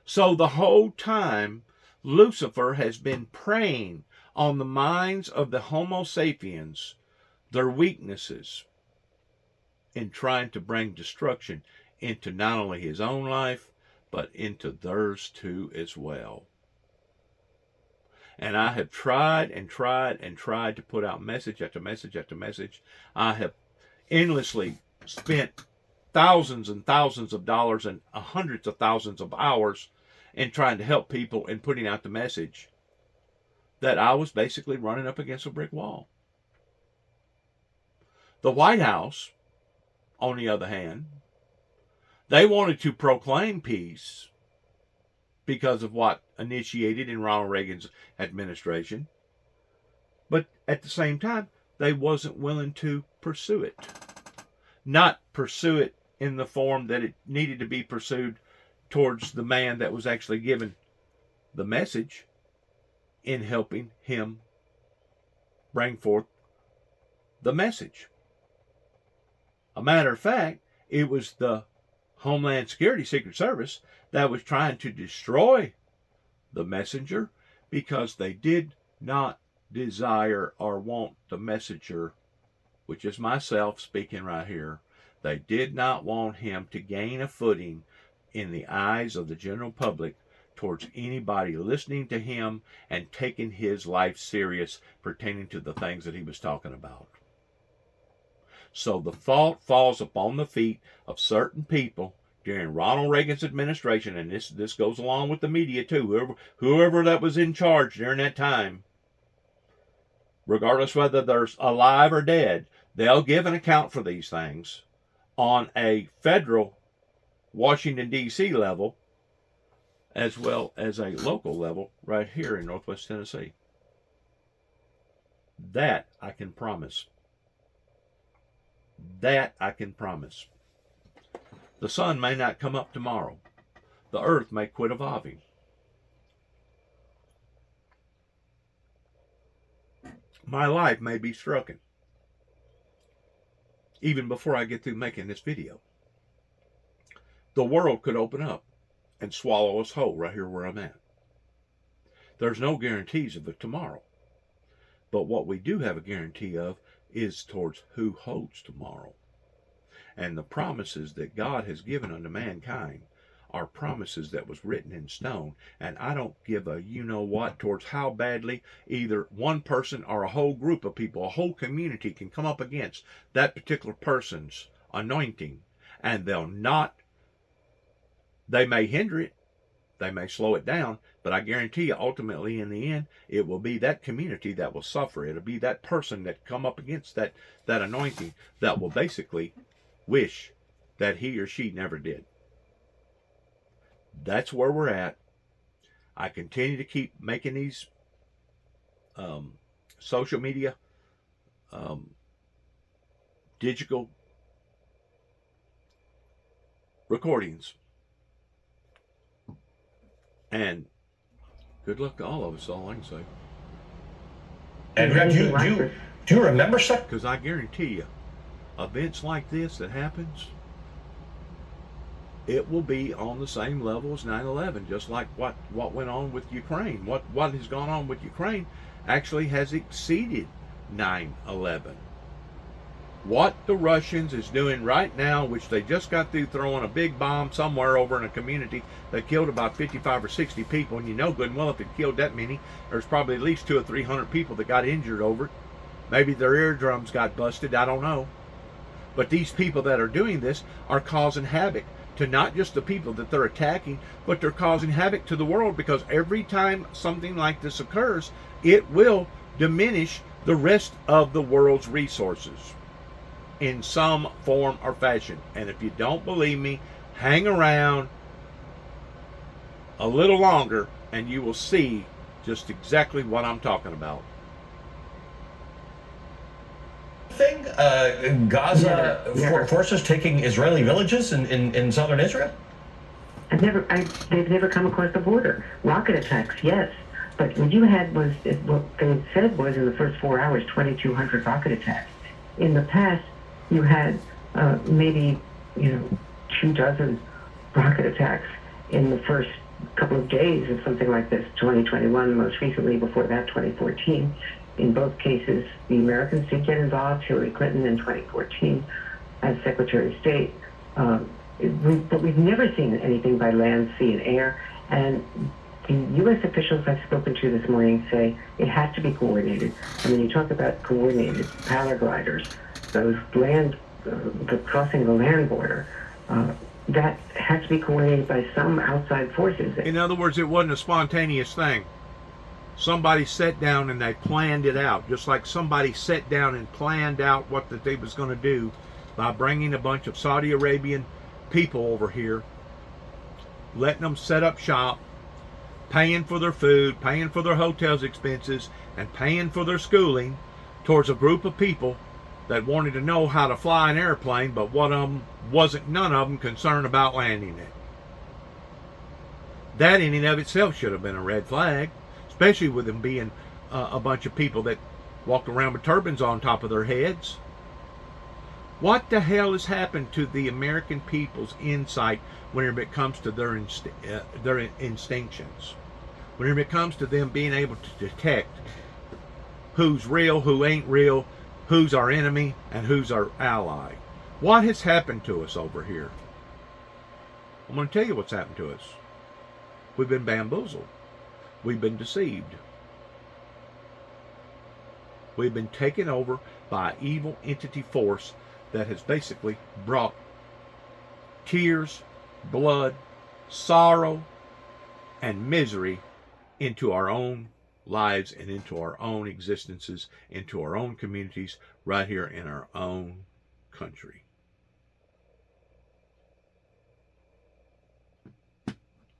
So the whole time, Lucifer has been preying on the minds of the Homo sapiens, their weaknesses, in trying to bring destruction into not only his own life, but into theirs too as well. And I have tried and tried and tried to put out message after message after message. I have endlessly spent thousands and thousands of dollars and hundreds of thousands of hours in trying to help people in putting out the message that I was basically running up against a brick wall. The White House, on the other hand, they wanted to proclaim peace because of what initiated in Ronald Reagan's administration. But at the same time, they wasn't willing to pursue it. Not pursue it in the form that it needed to be pursued towards the man that was actually given the message in helping him bring forth the message. A matter of fact, it was the Homeland Security Secret Service that was trying to destroy the messenger because they did not desire or want the messenger, which is myself speaking right here. They did not want him to gain a footing in the eyes of the general public towards anybody listening to him and taking his life serious pertaining to the things that he was talking about. So the fault falls upon the feet of certain people during Ronald Reagan's administration, and this goes along with the media too, whoever that was in charge during that time, regardless whether they're alive or dead, they'll give an account for these things on a federal Washington, D.C. level, as well as a local level right here in Northwest Tennessee. That I can promise. That I can promise. The sun may not come up tomorrow. The earth may quit evolving. My life may be stricken. even before I get through making this video. The world could open up and swallow us whole right here where I'm at. There's no guarantees of it tomorrow. But what we do have a guarantee of is towards who holds tomorrow. And the promises that God has given unto mankind are promises that was written in stone. And I don't give a you-know-what towards how badly either one person or a whole group of people, a whole community can come up against that particular person's anointing. And they may hinder it, they may slow it down, but I guarantee you ultimately in the end, it will be that community that will suffer. It'll be that person that come up against that anointing that will basically wish that he or she never did. That's where we're at. I continue to keep making these social media, digital recordings. And good luck to all of us, all I can say. And do you remember, sir? Because I guarantee you, events like this that happens, it will be on the same level as 9/11, just like what went on with Ukraine. What has gone on with Ukraine actually has exceeded 9/11. What the Russians is doing right now, which they just got through throwing a big bomb somewhere over in a community that killed about 55 or 60 people, and you know good and well if it killed that many, there's probably at least 200 or 300 people that got injured over it. Maybe their eardrums got busted, I don't know. But these people that are doing this are causing havoc to not just the people that they're attacking, but they're causing havoc to the world, because every time something like this occurs, it will diminish the rest of the world's resources in some form or fashion. And if you don't believe me, hang around a little longer and you will see just exactly what I'm talking about. Gaza forces taking Israeli villages in southern Israel? They've never come across the border. Rocket attacks, yes. But what you had was, what they said was in the first 4 hours, 2,200 rocket attacks. In the past, you had maybe 24 rocket attacks in the first couple of days of something like this. 2021, most recently, before that 2014. In both cases, the Americans did get involved. Hillary Clinton in 2014 as Secretary of State. But we've never seen anything by land, sea, and air. And the U.S. officials I've spoken to this morning say it has to be coordinated. And when you talk about coordinated paragliders, those crossing the land border, that has to be coordinated by some outside forces. In other words, it wasn't a spontaneous thing. Somebody sat down and they planned it out, just like somebody sat down and planned out what that they was going to do by bringing a bunch of Saudi Arabian people over here, letting them set up shop, paying for their food, paying for their hotels expenses, and paying for their schooling towards a group of people that wanted to know how to fly an airplane, but none of them concerned about landing it. That in and of itself should have been a red flag, especially with them being a bunch of people that walked around with turbans on top of their heads. What the hell has happened to the American people's insight whenever it comes to their instinctions? Whenever it comes to them being able to detect who's real, who ain't real, who's our enemy, and who's our ally. What has happened to us over here? I'm going to tell you what's happened to us. We've been bamboozled. We've been deceived. We've been taken over by an evil entity force that has basically brought tears, blood, sorrow, and misery into our own lives and into our own existences, into our own communities, right here in our own country.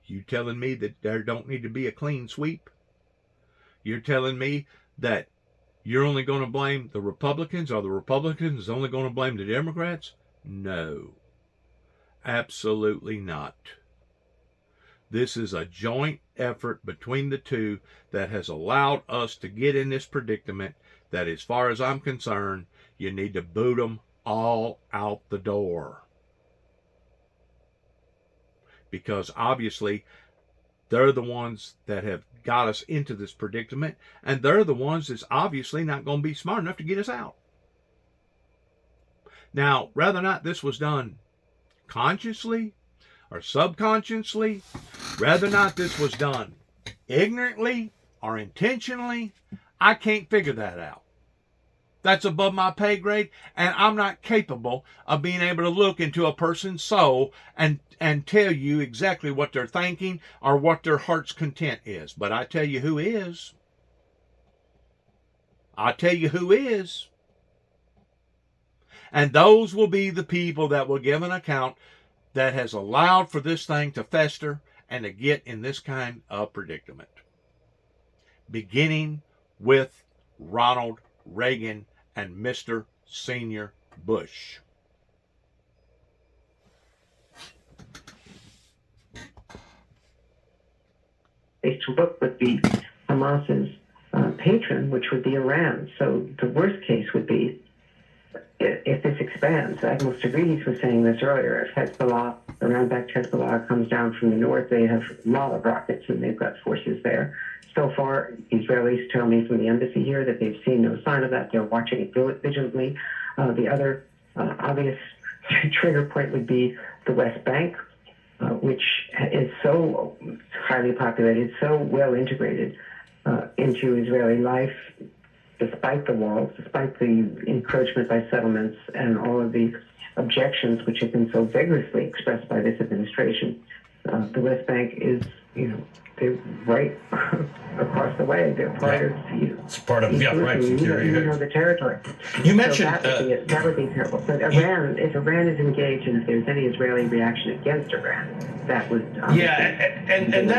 You telling me that there don't need to be a clean sweep? You're telling me that you're only going to blame the Republicans, or the Republicans only going to blame the Democrats? No. Absolutely not. This is a joint effort between the two that has allowed us to get in this predicament that, as far as I'm concerned, you need to boot them all out the door. Because obviously they're the ones that have got us into this predicament, and they're the ones that's obviously not going to be smart enough to get us out. Now, whether or not this was done consciously or subconsciously, whether or not this was done ignorantly or intentionally, I can't figure that out. That's above my pay grade, and I'm not capable of being able to look into a person's soul and tell you exactly what they're thinking or what their heart's content is. But I tell you who is. I tell you who is. And those will be the people that will give an account that has allowed for this thing to fester and to get in this kind of predicament. Beginning with Ronald Reagan and Mr. Senior Bush. To look would be Hamas's patron, which would be Iran. So the worst case would be if this expands. Admiral Stavridis was saying this earlier. If Hezbollah, Iran-backed Hezbollah, comes down from the north, they have a lot of rockets and they've got forces there. So far, Israelis tell me from the embassy here that they've seen no sign of that. They're watching it vigilantly. The other obvious trigger point would be the West Bank, which is so highly populated, so well integrated into Israeli life, despite the walls, despite the encroachment by settlements and all of the objections which have been so vigorously expressed by this administration. The West Bank is, they're right across the way. They're part of, it's part of, security. You know the territory. You mentioned so that would be terrible. But Iran, if Iran is engaged, and if there's any Israeli reaction against Iran, that would and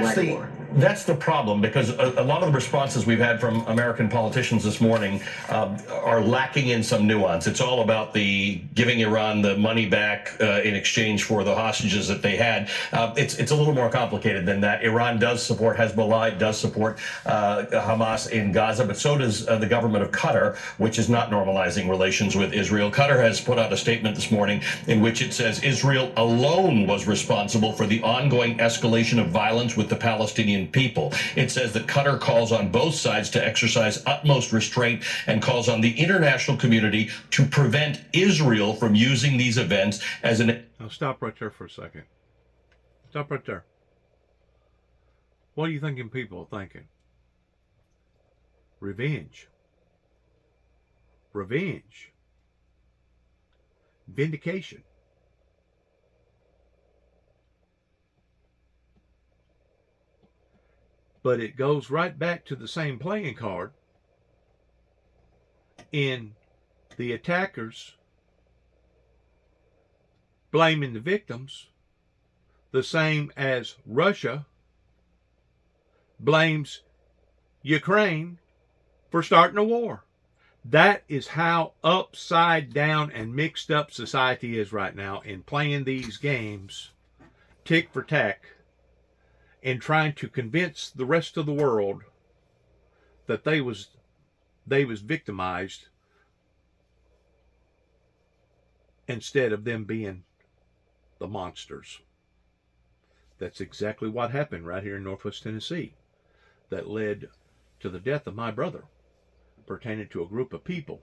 that's the problem, because a lot of the responses we've had from American politicians this morning are lacking in some nuance. It's all about the giving Iran the money back in exchange for the hostages that they had. It's a little more complicated than that. Iran does support Hezbollah, it does support Hamas in Gaza, but so does the government of Qatar, which is not normalizing relations with Israel. Qatar has put out a statement this morning in which it says Israel alone was responsible for the ongoing escalation of violence with the Palestinian people. It says that Qatar calls on both sides to exercise utmost restraint and calls on the international community to prevent Israel from using these events as an... Now stop right there for a second. Stop right there. What are you thinking people are thinking? Revenge. Revenge. Vindication. But it goes right back to the same playing card in the attackers blaming the victims, the same as Russia blames Ukraine for starting a war. That is how upside down and mixed up society is right now in playing these games, tick for tack, and trying to convince the rest of the world that they was victimized instead of them being the monsters. That's exactly what happened right here in Northwest Tennessee that led to the death of my brother, pertaining to a group of people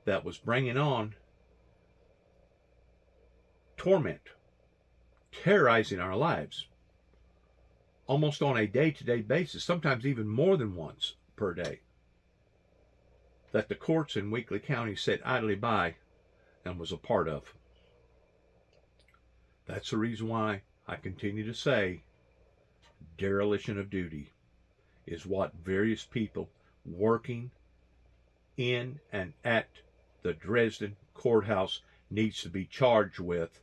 that was bringing on torment, terrorizing our lives, almost on a day-to-day basis, sometimes even more than once per day, that the courts in Weakley County sat idly by and was a part of. That's the reason why I continue to say dereliction of duty is what various people working in and at the Dresden courthouse needs to be charged with,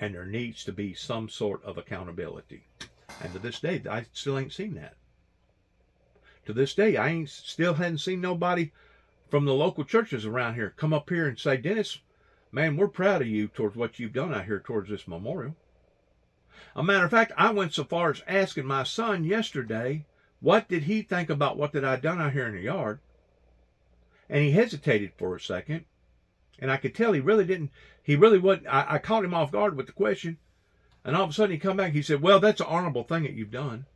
and there needs to be some sort of accountability. And to this day, I still ain't seen that. To this day, I still hadn't seen nobody from the local churches around here come up here and say, Dennis, man, we're proud of you towards what you've done out here towards this memorial. A matter of fact, I went so far as asking my son yesterday, what did he think about what that I'd done out here in the yard? And he hesitated for a second. And I could tell he really wasn't. I caught him off guard with the question. And all of a sudden he come back. He said, well, that's an honorable thing that you've done.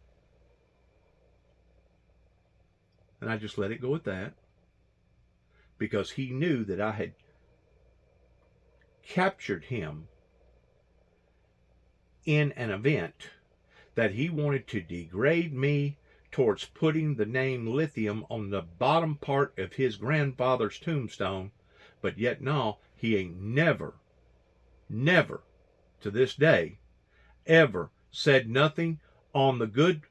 And I just let it go at that. Because he knew that I had captured him in an event that he wanted to degrade me towards putting the name Lithium on the bottom part of his grandfather's tombstone. But yet no, he ain't never to this day ever said nothing on the good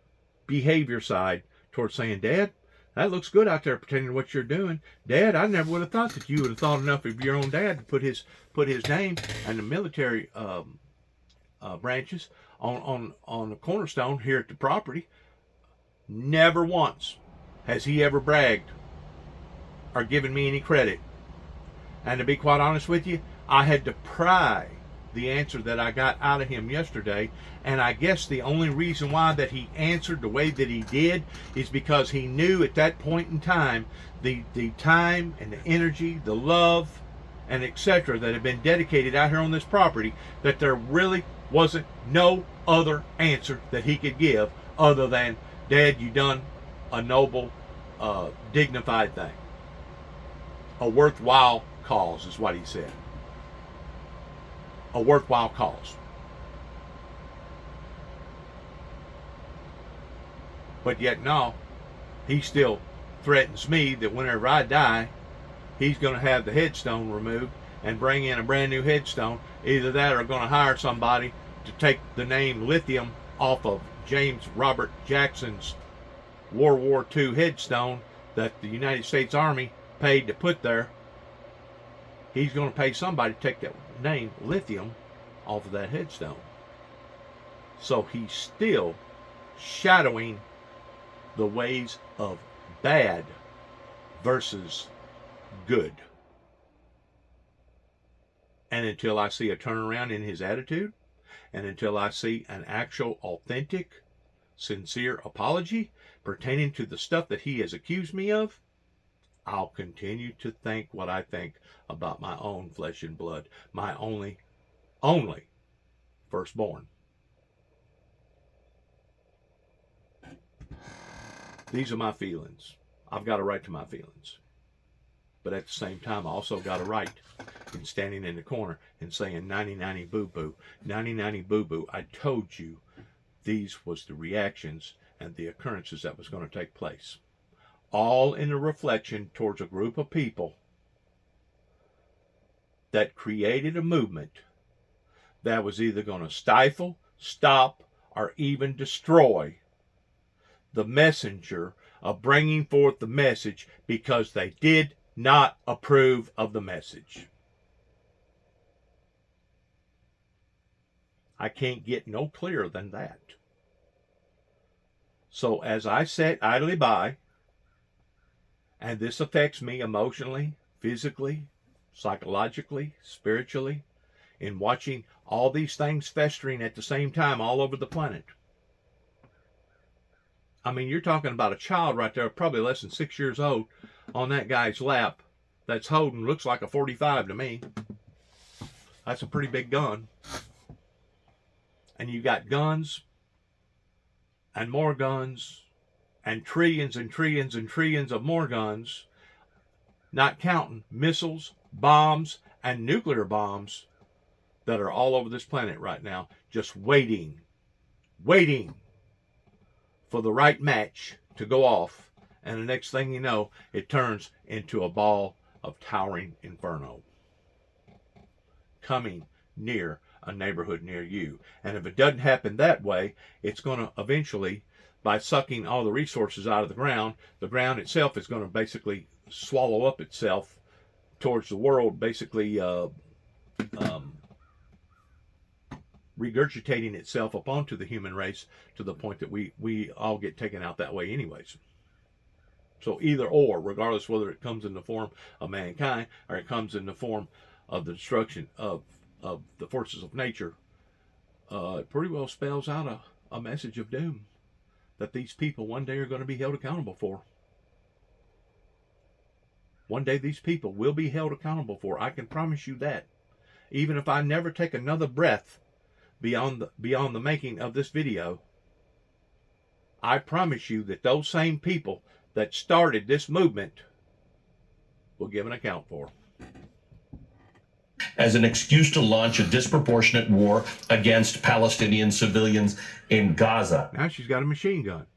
behavior side towards saying, Dad, that looks good out there pretending what you're doing. Dad, I never would have thought that you would have thought enough of your own dad to put his name and the military branches on the cornerstone here at the property. Never once has he ever bragged or given me any credit. And to be quite honest with you, I had to pry the answer that I got out of him yesterday. And I guess the only reason why that he answered the way that he did is because he knew at that point in time the time and the energy, the love, and etc. that had been dedicated out here on this property, that there really wasn't no other answer that he could give other than, Dad, you done a noble, dignified thing. A worthwhile cause is what he said. A worthwhile cause. But yet no, he still threatens me that whenever I die, he's going to have the headstone removed and bring in a brand new headstone. Either that or going to hire somebody to take the name Lithium off of James Robert Jackson's World War II headstone that the United States Army paid to put there. He's going to pay somebody to take that name Lithium off of that headstone. So he's still shadowing the ways of bad versus good. And until I see a turnaround in his attitude, and until I see an actual, authentic, sincere apology pertaining to the stuff that he has accused me of, I'll continue to think what I think about my own flesh and blood, my only firstborn. These are my feelings. I've got a right to my feelings. But at the same time, I also got a right in standing in the corner and saying, 90-90 boo-boo. 90-90 boo-boo. I told you these was the reactions and the occurrences that was going to take place. All in a reflection towards a group of people that created a movement that was either going to stifle, stop, or even destroy the messenger of bringing forth the message because they did not approve of the message. I can't get no clearer than that. So as I sat idly by, and this affects me emotionally, physically, psychologically, spiritually, in watching all these things festering at the same time all over the planet. I mean, you're talking about a child right there, probably less than 6 years old, on that guy's lap that's holding, looks like a 45 to me. That's a pretty big gun. And you got guns and more guns and trillions and trillions and trillions of more guns, not counting missiles, bombs, and nuclear bombs that are all over this planet right now, just waiting for the right match to go off. And the next thing you know, it turns into a ball of towering inferno coming near a neighborhood near you. And if it doesn't happen that way, it's going to eventually, by sucking all the resources out of the ground itself is going to basically swallow up itself towards the world, basically regurgitating itself up onto the human race to the point that we all get taken out that way anyways. So either or, regardless whether it comes in the form of mankind or it comes in the form of the destruction of the forces of nature, it pretty well spells out a message of doom that these people one day are going to be held accountable for. One day these people will be held accountable for. I can promise you that. Even if I never take another breath beyond the making of this video, I promise you that those same people that started this movement will give an account for. As an excuse to launch a disproportionate war against Palestinian civilians in Gaza. Now she's got a machine gun.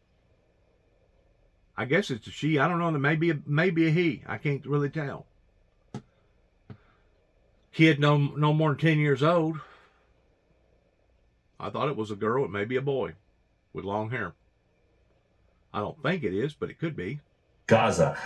I guess it's a she. I don't know. Maybe a he. I can't really tell. Kid no more than 10 years old. I thought it was a girl. It may be a boy with long hair. I don't think it is, but it could be. Gaza.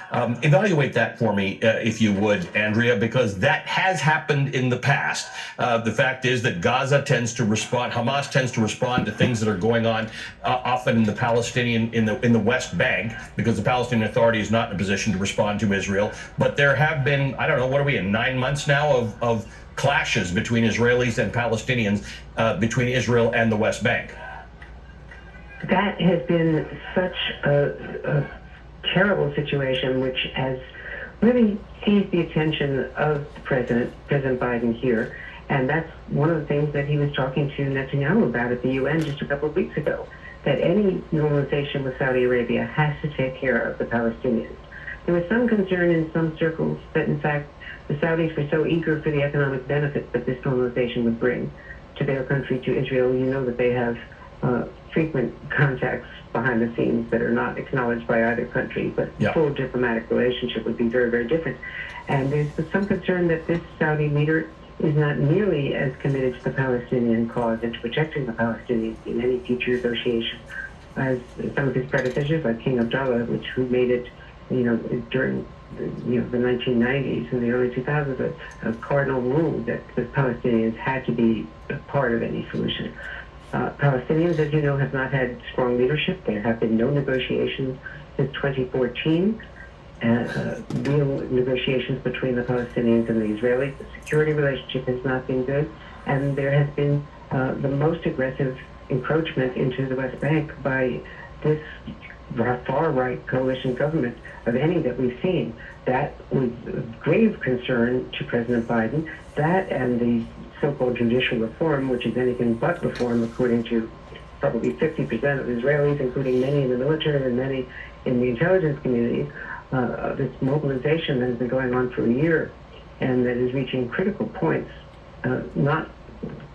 Evaluate that for me, if you would, Andrea, because that has happened in the past. The fact is that Gaza tends to respond, Hamas tends to respond to things that are going on often in the Palestinian, in the West Bank, because the Palestinian Authority is not in a position to respond to Israel. But there have been, I don't know, what are we in, 9 months now of clashes between Israelis and Palestinians, between Israel and the West Bank. That has been such a terrible situation, which has really seized the attention of President Biden here. And that's one of the things that he was talking to Netanyahu about at the UN just a couple of weeks ago, that any normalization with Saudi Arabia has to take care of the Palestinians. There was some concern in some circles that, in fact, the Saudis were so eager for the economic benefits that this normalization would bring to their country, to Israel. You know that they have frequent contacts behind the scenes that are not acknowledged by either country, but full diplomatic relationship would be very, very different. And there's some concern that this Saudi leader is not nearly as committed to the Palestinian cause and to protecting the Palestinians in any future negotiation as some of his predecessors, like King Abdullah, who made it, during the 1990s and the early 2000s, a cardinal rule that the Palestinians had to be a part of any solution. Palestinians, as you know, have not had strong leadership. There have been no negotiations since 2014, real negotiations between the Palestinians and the Israelis. The security relationship has not been good, and there has been the most aggressive encroachment into the West Bank by this far-right coalition government of any that we've seen. That was of grave concern to President Biden. That and the so-called judicial reform, which is anything but reform, according to probably 50% of Israelis, including many in the military and many in the intelligence community, this mobilization that has been going on for a year and that is reaching critical points, not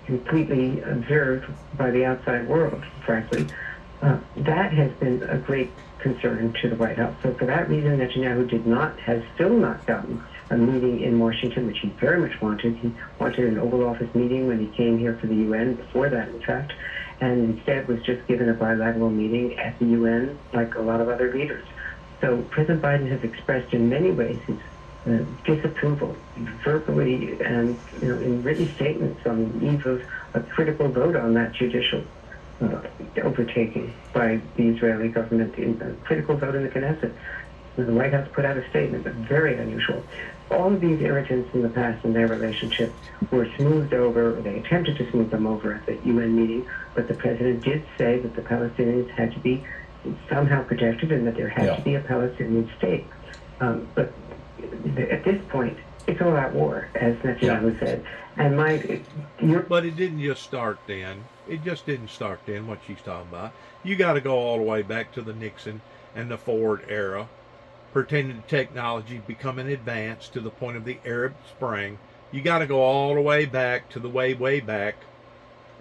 completely observed by the outside world, frankly. That has been a great concern to the White House. So for that reason, Netanyahu has still not gotten a meeting in Washington, which he very much wanted. He wanted an Oval Office meeting when he came here for the UN, before that, in fact, and instead was just given a bilateral meeting at the UN, like a lot of other leaders. So President Biden has expressed in many ways his disapproval, verbally and in written statements on the eve of a critical vote on that judicial overtaking by the Israeli government, in a critical vote in the Knesset. The White House put out a statement, but very unusual. All of these irritants in the past in their relationship were smoothed over, or they attempted to smooth them over at the UN meeting, but the president did say that the Palestinians had to be somehow protected and that there had to be a Palestinian state. But at this point, it's all out war, as Netanyahu said. And But it didn't just start then. It just didn't start then, what she's talking about. You got to go all the way back to the Nixon and the Ford era, pretending technology becoming advanced to the point of the Arab Spring. You got to go all the way back to the way back.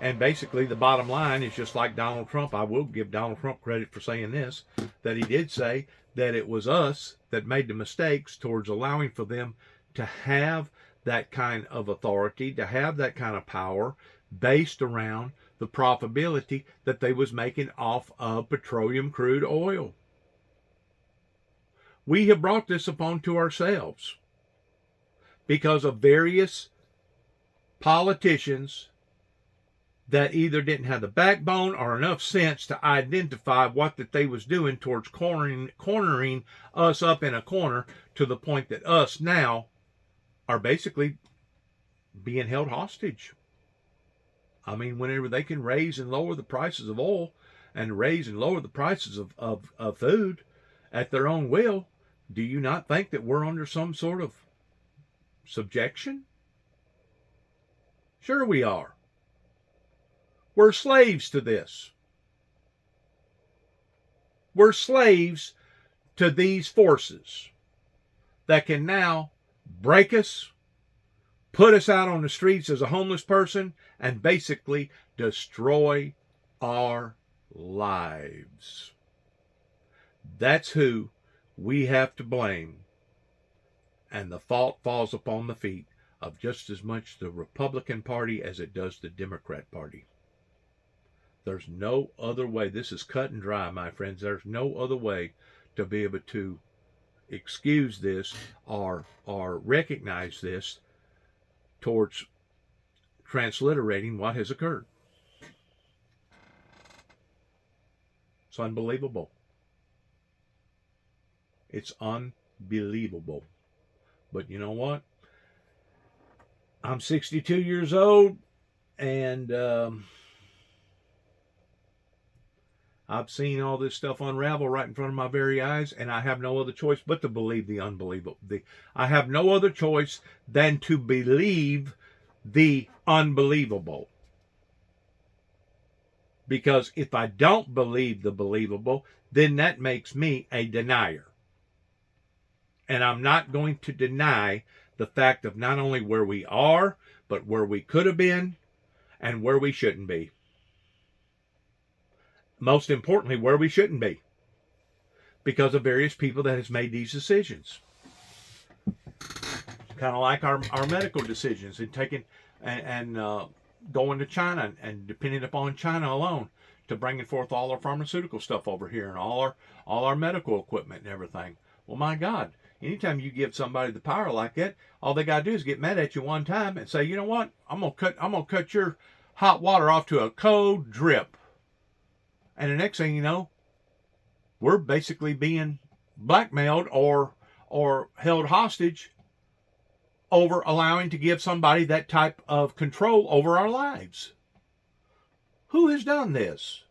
And basically, the bottom line is just like Donald Trump. I will give Donald Trump credit for saying this, that he did say that it was us that made the mistakes towards allowing for them to have that kind of authority, to have that kind of power based around the profitability that they was making off of petroleum crude oil. We have brought this upon to ourselves because of various politicians that either didn't have the backbone or enough sense to identify what that they was doing towards cornering us up in a corner, to the point that us now are basically being held hostage. I mean, whenever they can raise and lower the prices of oil and raise and lower the prices of food at their own will, Do you not think that we're under some sort of subjection? Sure we are. We're slaves to this. We're slaves to these forces that can now break us, put us out on the streets as a homeless person, and basically destroy our lives. That's who we have to blame. And the fault falls upon the feet of just as much the Republican Party as it does the Democrat Party. There's no other way. This is cut and dry, my friends. There's no other way to be able to excuse this or recognize this towards transliterating what has occurred. It's unbelievable. It's unbelievable. But you know what? I'm 62 years old, and I've seen all this stuff unravel right in front of my very eyes, and I have no other choice but to believe the unbelievable. I have no other choice than to believe the unbelievable. Because if I don't believe the believable, then that makes me a denier. And I'm not going to deny the fact of not only where we are, but where we could have been and where we shouldn't be. Most importantly, where we shouldn't be, because of various people that has made these decisions. Kind of like our medical decisions and taking and going to China and depending upon China alone to bringing forth all our pharmaceutical stuff over here and all our medical equipment and everything. Well, my God, anytime you give somebody the power like that, all they gotta do is get mad at you one time and say, you know what, I'm gonna cut your hot water off to a cold drip. And the next thing you know, we're basically being blackmailed or held hostage over allowing to give somebody that type of control over our lives. Who has done this?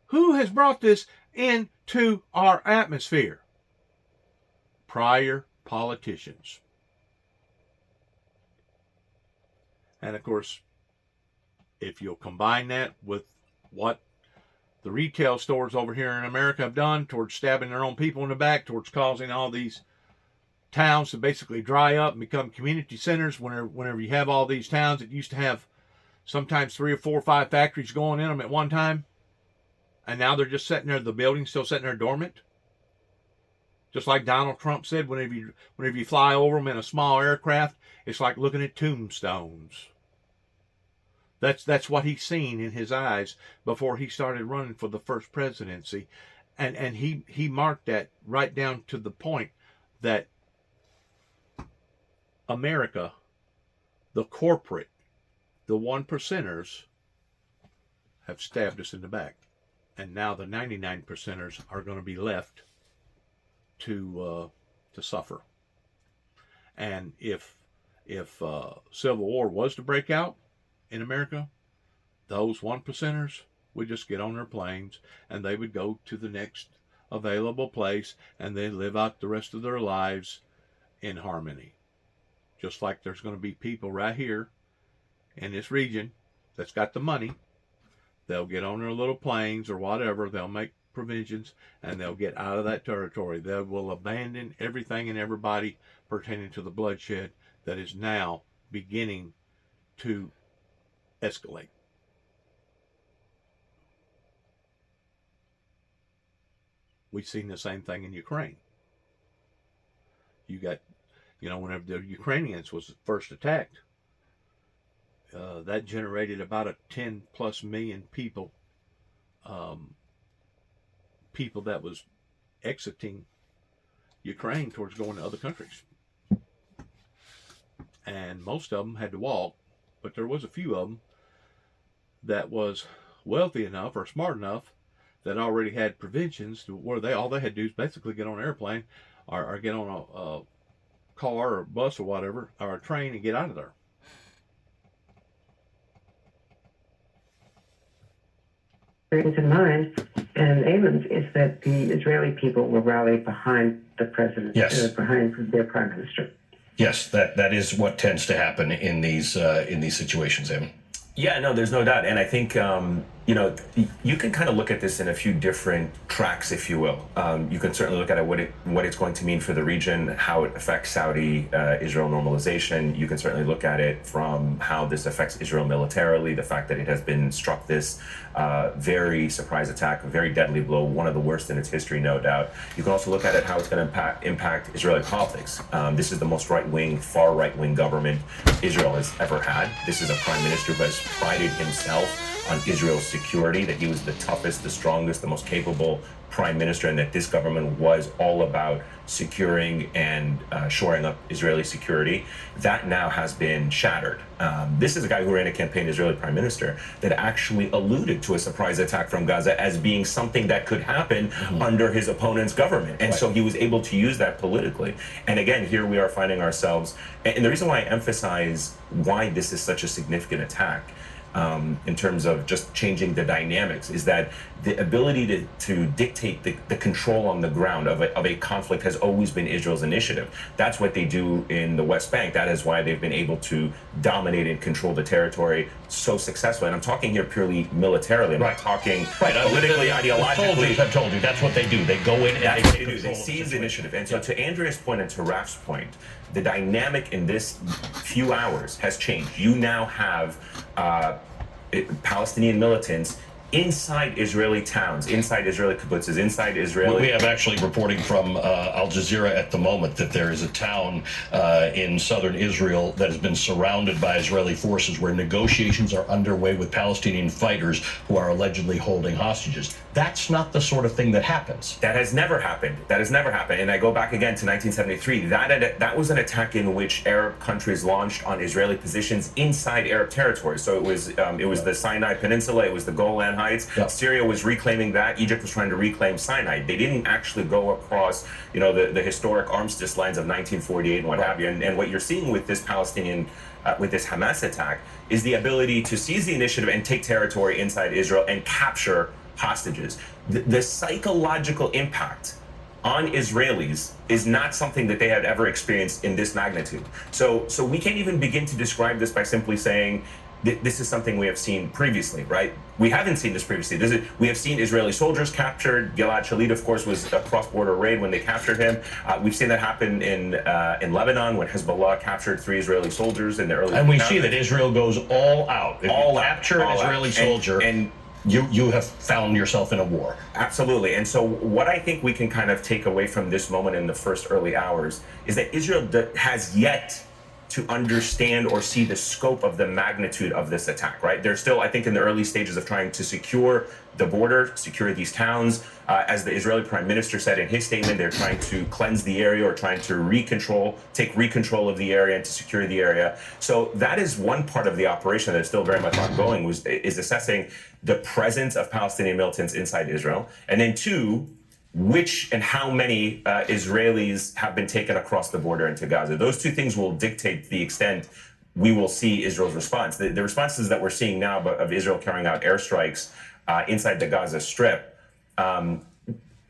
Who has brought this into our atmosphere? Prior politicians. And of course, if you'll combine that with what the retail stores over here in America have done towards stabbing their own people in the back, towards causing all these towns to basically dry up and become community centers. Whenever you have all these towns that used to have sometimes 3 or 4 or 5 factories going in them at one time, and now they're just sitting there, the building's still sitting there dormant. Just like Donald Trump said, whenever you fly over them in a small aircraft, it's like looking at tombstones. That's what he's seen in his eyes before he started running for the first presidency. And he marked that right down to the point that America, the corporate, the 1%ers, have stabbed us in the back. And now the 99%ers are going to be left to suffer. And if civil war was to break out in America, those 1%ers would just get on their planes and they would go to the next available place and then live out the rest of their lives in harmony. Just like there's going to be people right here in this region that's got the money. They'll get on their little planes or whatever. They'll make provisions and they'll get out of that territory. They will abandon everything and everybody pertaining to the bloodshed that is now beginning to escalate. We've seen the same thing in Ukraine. You got, whenever the Ukrainians was first attacked, that generated about a 10 plus million people that was exiting Ukraine towards going to other countries. And most of them had to walk, but there was a few of them that was wealthy enough or smart enough that already had preventions to where all they had to do is basically get on an airplane or get on a car or bus or whatever, or a train and get out of there. In mind, and Abrams is that the Israeli people will rally behind the president, Yes. behind their prime minister. Yes, that is what tends to happen in these situations, Evan. Yeah, no, there's no doubt. And I think, you can kind of look at this in a few different tracks, if you will. You can certainly look at it, what it's going to mean for the region, how it affects Saudi-Israel normalization. You can certainly look at it from how this affects Israel militarily, the fact that it has been struck this very surprise attack, a very deadly blow, one of the worst in its history, no doubt. You can also look at it how it's going to impact Israeli politics. This is the most right-wing, far right-wing government Israel has ever had. This is a prime minister who has prided himself on Israel's security, that he was the toughest, the strongest, the most capable prime minister, and that this government was all about securing and shoring up Israeli security. That now has been shattered. This is a guy who ran a campaign, Israeli prime minister, that actually alluded to a surprise attack from Gaza as being something that could happen under his opponent's government. And so he was able to use that politically. And again, here we are finding ourselves, and the reason why I emphasize why this is such a significant attack, in terms of just changing the dynamics, is that the ability to dictate the control on the ground of a conflict has always been Israel's initiative. That's what they do in the West Bank. That is why they've been able to dominate and control the territory so successfully. And I'm talking here purely militarily. I'm not talking politically, ideologically. I've told you, that's what they do. They go in and they do. They seize the initiative. And so to Andrea's point and to Raf's point, the dynamic in this few hours has changed. You now have Palestinian militants inside Israeli towns, inside Israeli kibbutzes, inside Israeli... We have actually reporting from Al Jazeera at the moment that there is a town in southern Israel that has been surrounded by Israeli forces where negotiations are underway with Palestinian fighters who are allegedly holding hostages. That's not the sort of thing that happens. That has never happened. That has never happened. And I go back again to 1973. That was an attack in which Arab countries launched on Israeli positions inside Arab territory. So it was the Sinai Peninsula, it was the Golan Heights. Yep. Syria was reclaiming that. Egypt was trying to reclaim Sinai. They didn't actually go across, the historic armistice lines of 1948 and what have you. And what you're seeing with this Palestinian, with this Hamas attack, is the ability to seize the initiative and take territory inside Israel and capture hostages. The psychological impact on Israelis is not something that they had ever experienced in this magnitude. So we can't even begin to describe this by simply saying this is something we have seen previously, right? We haven't seen this previously. We have seen Israeli soldiers captured. Gilad Shalit, of course, was a cross-border raid when they captured him. We've seen that happen in Lebanon when Hezbollah captured 3 Israeli soldiers in the early. And we see that Israel goes all out. If you capture an Israeli soldier, and you have found yourself in a war. Absolutely. And so what I think we can kind of take away from this moment in the first early hours is that Israel has yet to understand or see the scope of the magnitude of this attack, right? They're still, I think, in the early stages of trying to secure the border, secure these towns. As the Israeli prime minister said in his statement, they're trying to cleanse the area or trying to take control of the area and to secure the area. So that is one part of the operation that is still very much ongoing, is assessing the presence of Palestinian militants inside Israel. And then 2, which and how many Israelis have been taken across the border into Gaza. Those 2 things will dictate the extent we will see Israel's response. The responses that we're seeing now of Israel carrying out airstrikes inside the Gaza Strip,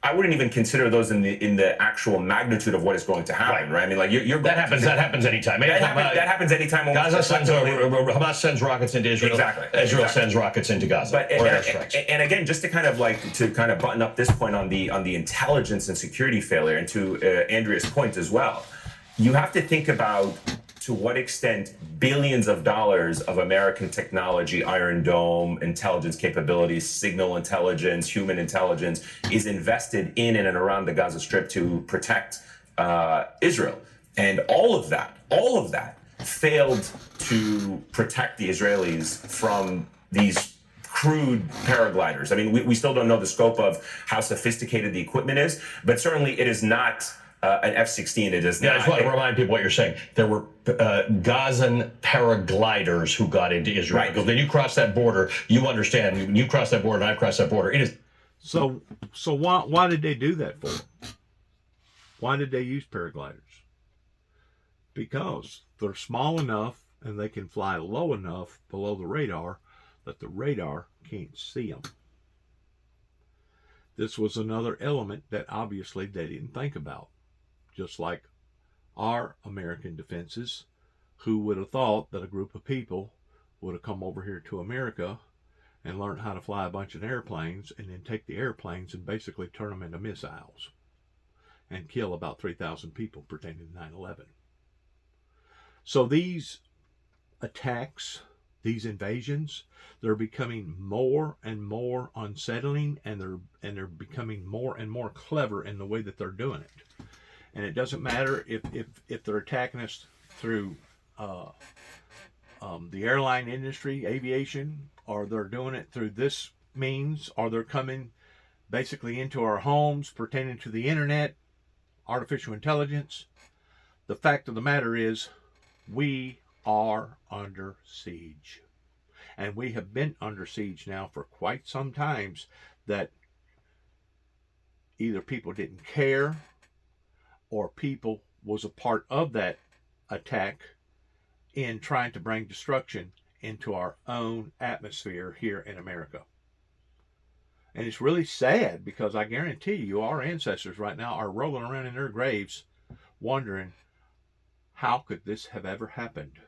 I wouldn't even consider those in the actual magnitude of what is going to happen, right? I mean, like that happens anytime. That happens anytime. Hamas sends rockets into Israel. Exactly. Israel sends rockets into Gaza. And again, just to kind of button up this point on the intelligence and security failure, and to Andrea's point as well, you have to think about to what extent billions of dollars of American technology, Iron Dome, intelligence capabilities, signal intelligence, human intelligence is invested in and around the Gaza Strip to protect Israel. And all of that failed to protect the Israelis from these crude paragliders. I mean, we still don't know the scope of how sophisticated the equipment is, but certainly it is not an F-16. It is not. I just want to remind people what you're saying. There were Gazan paragliders who got into Israel. Right. Because then you cross that border, you understand. When you cross that border and I cross that border, it is. So why did they do that for? Why did they use paragliders? Because they're small enough and they can fly low enough below the radar that the radar can't see them. This was another element that obviously they didn't think about. Just like our American defenses, who would have thought that a group of people would have come over here to America and learned how to fly a bunch of airplanes and then take the airplanes and basically turn them into missiles and kill about 3,000 people pertaining to 9/11. So these attacks, these invasions, they're becoming more and more unsettling, and they're becoming more and more clever in the way that they're doing it. And it doesn't matter if they're attacking us through the airline industry, aviation, or they're doing it through this means, or they're coming basically into our homes pertaining to the internet, artificial intelligence. The fact of the matter is, we are under siege. And we have been under siege now for quite some times, that either people didn't care or people was a part of that attack in trying to bring destruction into our own atmosphere here in America. And it's really sad, because I guarantee you our ancestors right now are rolling around in their graves wondering, how could this have ever happened?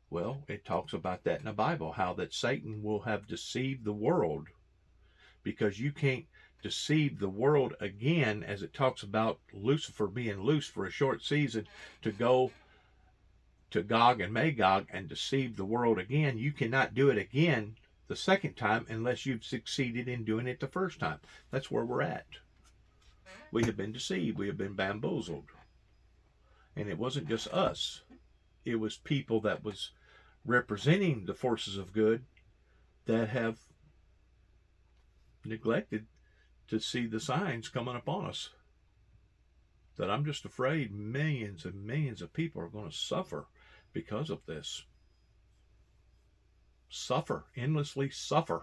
Well, it talks about that in the Bible, how that Satan will have deceived the world, because you can't deceive the world again, as it talks about Lucifer being loose for a short season to go to Gog and Magog and deceive the world again. You cannot do it again the second time unless you've succeeded in doing it the first time. That's where we're at. We have been deceived. We have been bamboozled. And it wasn't just us. It was people that was representing the forces of good that have neglected to see the signs coming upon us. That I'm just afraid millions and millions of people are going to suffer because of this. Suffer, endlessly suffer.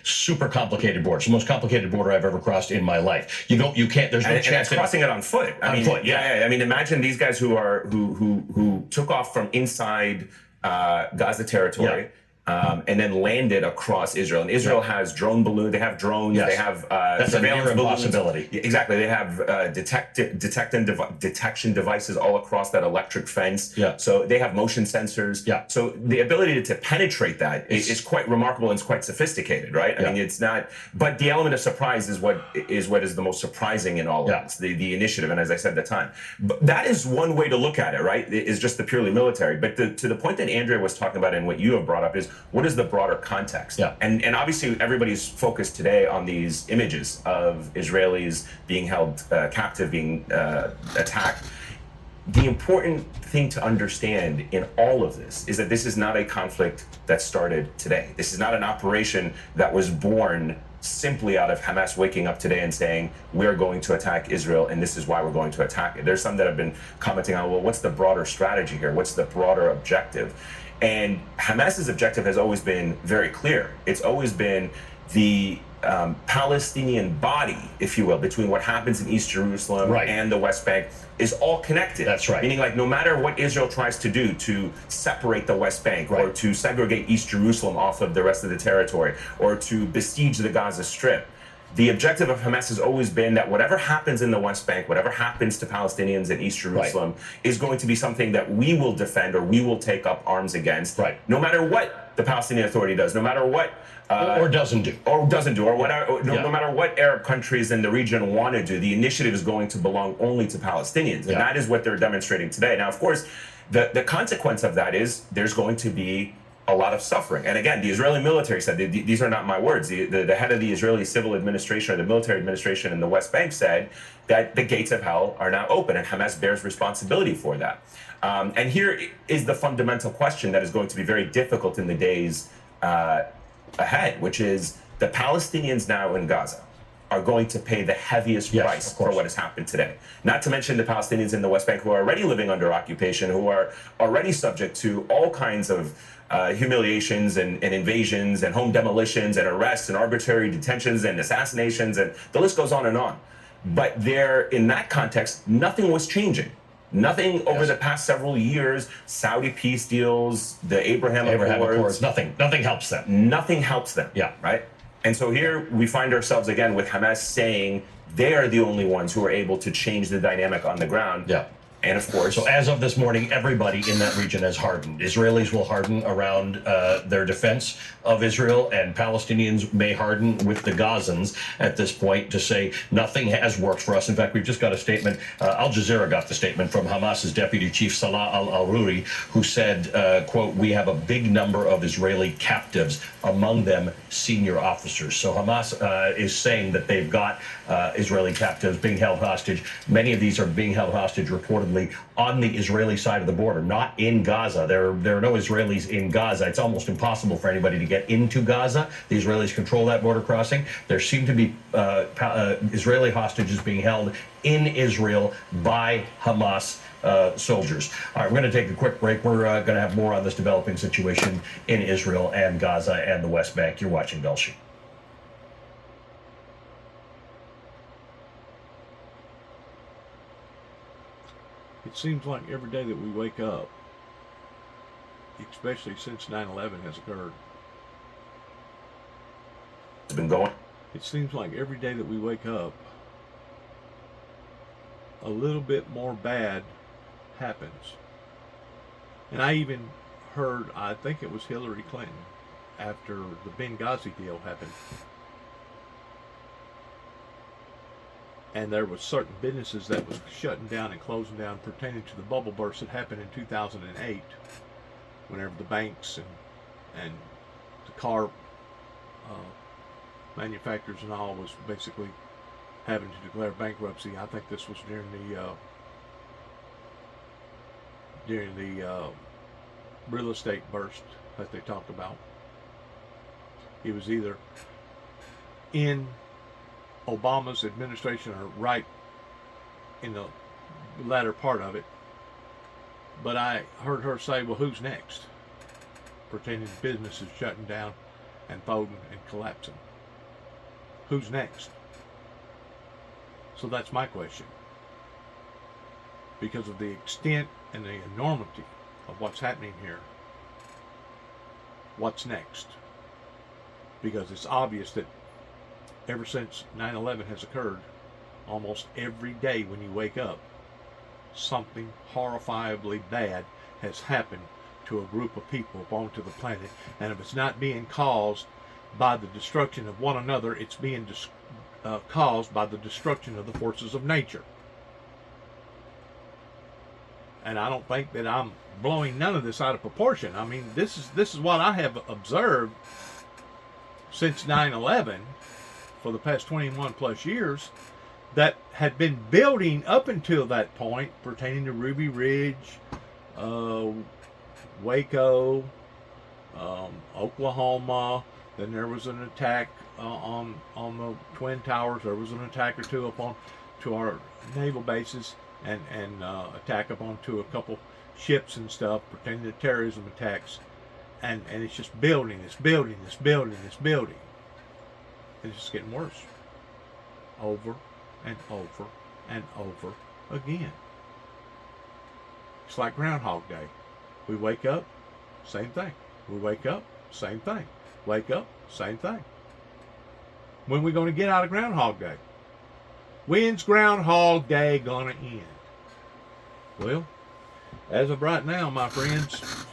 Super complicated border. It's the most complicated border I've ever crossed in my life. You can't. There's no And chance. that's crossing it on foot. I mean, foot, yeah. I mean, imagine these guys who took off from inside Gaza territory. And then landed across Israel. And Israel has drone balloons. They have drones. Yes. They have That's a surveillance near balloons. impossibility. Exactly. They have detection devices all across that electric fence. Yeah. So they have motion sensors. Yeah. So the ability to penetrate that is quite remarkable, and it's quite sophisticated, right? I mean, it's not. But the element of surprise is what is the most surprising in all of this. The initiative, and as I said at the time, but that is one way to look at it, right? It is just the purely military. But to the point that Andrea was talking about, and what you have brought up, is what is the broader context? Yeah. And obviously everybody's focused today on these images of Israelis being held captive, being attacked. The important thing to understand in all of this is that this is not a conflict that started today. This is not an operation that was born simply out of Hamas waking up today and saying, we're going to attack Israel and this is why we're going to attack it. There's some that have been commenting on, well, what's the broader strategy here? What's the broader objective? And Hamas's objective has always been very clear. It's always been the Palestinian body, if you will, between what happens in East Jerusalem and the West Bank is all connected. That's right. Meaning, like, no matter what Israel tries to do to separate the West Bank or to segregate East Jerusalem off of the rest of the territory or to besiege the Gaza Strip, the objective of Hamas has always been that whatever happens in the West Bank, whatever happens to Palestinians in East Jerusalem, is going to be something that we will defend or we will take up arms against, no matter what the Palestinian Authority does, no matter what or doesn't do, or whatever, no matter what Arab countries in the region want to do. The initiative is going to belong only to Palestinians, and that is what they're demonstrating today. Now, of course, the consequence of that is there's going to be a lot of suffering. And again, the Israeli military said, these are not my words, the head of the Israeli civil administration or the military administration in the West Bank said that the gates of hell are now open, and Hamas bears responsibility for that. And here is the fundamental question that is going to be very difficult in the days ahead, which is the Palestinians now in Gaza are going to pay the heaviest price for what has happened today. Not to mention the Palestinians in the West Bank who are already living under occupation, who are already subject to all kinds of humiliations and invasions and home demolitions and arrests and arbitrary detentions and assassinations, and the list goes on and on. But there, in that context, nothing was changing. Nothing over the past several years. Saudi peace deals, the Abraham Accords, nothing helps them. Nothing helps them. Yeah. Right. And so here we find ourselves again with Hamas saying they are the only ones who are able to change the dynamic on the ground. Yeah. And of course, So as of this morning, everybody in that region has hardened. Israelis will harden around their defense of Israel, and Palestinians may harden with the Gazans at this point to say nothing has worked for us. In fact, we've just got a statement. Al Jazeera got the statement from Hamas's deputy chief Salah al-Aruri, who said, quote, "We have a big number of Israeli captives, among them senior officers." So Hamas is saying that they've got Israeli captives being held hostage. Many of these are being held hostage reportedly on the Israeli side of the border, not in Gaza. There are no Israelis in Gaza. It's almost impossible for anybody to get into Gaza. The Israelis control that border crossing. There seem to be Israeli hostages being held in Israel by Hamas soldiers. All right, we're going to take a quick break. We're going to have more on this developing situation in Israel and Gaza and the West Bank. You're watching Dulce. It seems like every day that we wake up, especially since 9/11 has occurred, it's been going. it seems like every day that we wake up, a little bit more bad happens. And I even heard, I think it was Hillary Clinton, after the Benghazi deal happened, and there was certain businesses that was shutting down and closing down pertaining to the bubble burst that happened in 2008, whenever the banks and the car manufacturers and all was basically having to declare bankruptcy. I think this was during the real estate burst that they talked about. It was either in Obama's administration or right in the latter part of it. But I heard her say, well, who's next? Pertaining to businesses shutting down and folding and collapsing. Who's next? So that's my question. Because of the extent and the enormity of what's happening here, what's next? Because it's obvious that ever since 9/11 has occurred, almost every day when you wake up, something horrifyingly bad has happened to a group of people onto the planet. And if it's not being caused by the destruction of one another, it's being caused by the destruction of the forces of nature. And I don't think that I'm blowing none of this out of proportion. I mean, this is what I have observed since 9/11 for the past 21 plus years that had been building up until that point, pertaining to Ruby Ridge, Waco, Oklahoma. Then there was an attack on the Twin Towers. There was an attack or two to our naval bases, and attack upon to a couple ships and stuff pertaining to terrorism attacks, and it's just building, it's building, it's building, it's building. It's just getting worse, over and over and over again. It's like Groundhog Day. We wake up, same thing. We wake up, same thing. Wake up, same thing. When we going to get out of Groundhog Day? When's Groundhog Day gonna end? Well, as of right now, my friends,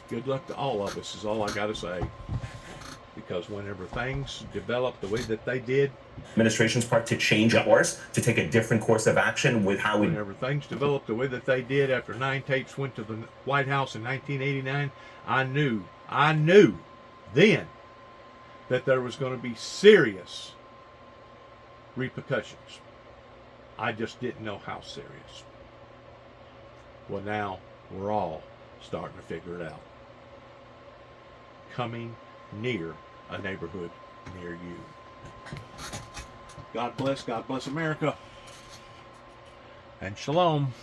good luck to all of us is all I gotta say. Because whenever things develop the way that they did, Administration's part to change course, to take a different course of action with how we. whenever things developed the way that they did after Nine Tapes went to the White House in 1989, I knew then that there was going to be serious repercussions. I just didn't know how serious. Well, now we're all starting to figure it out. Coming near a neighborhood near you. God bless America, and shalom.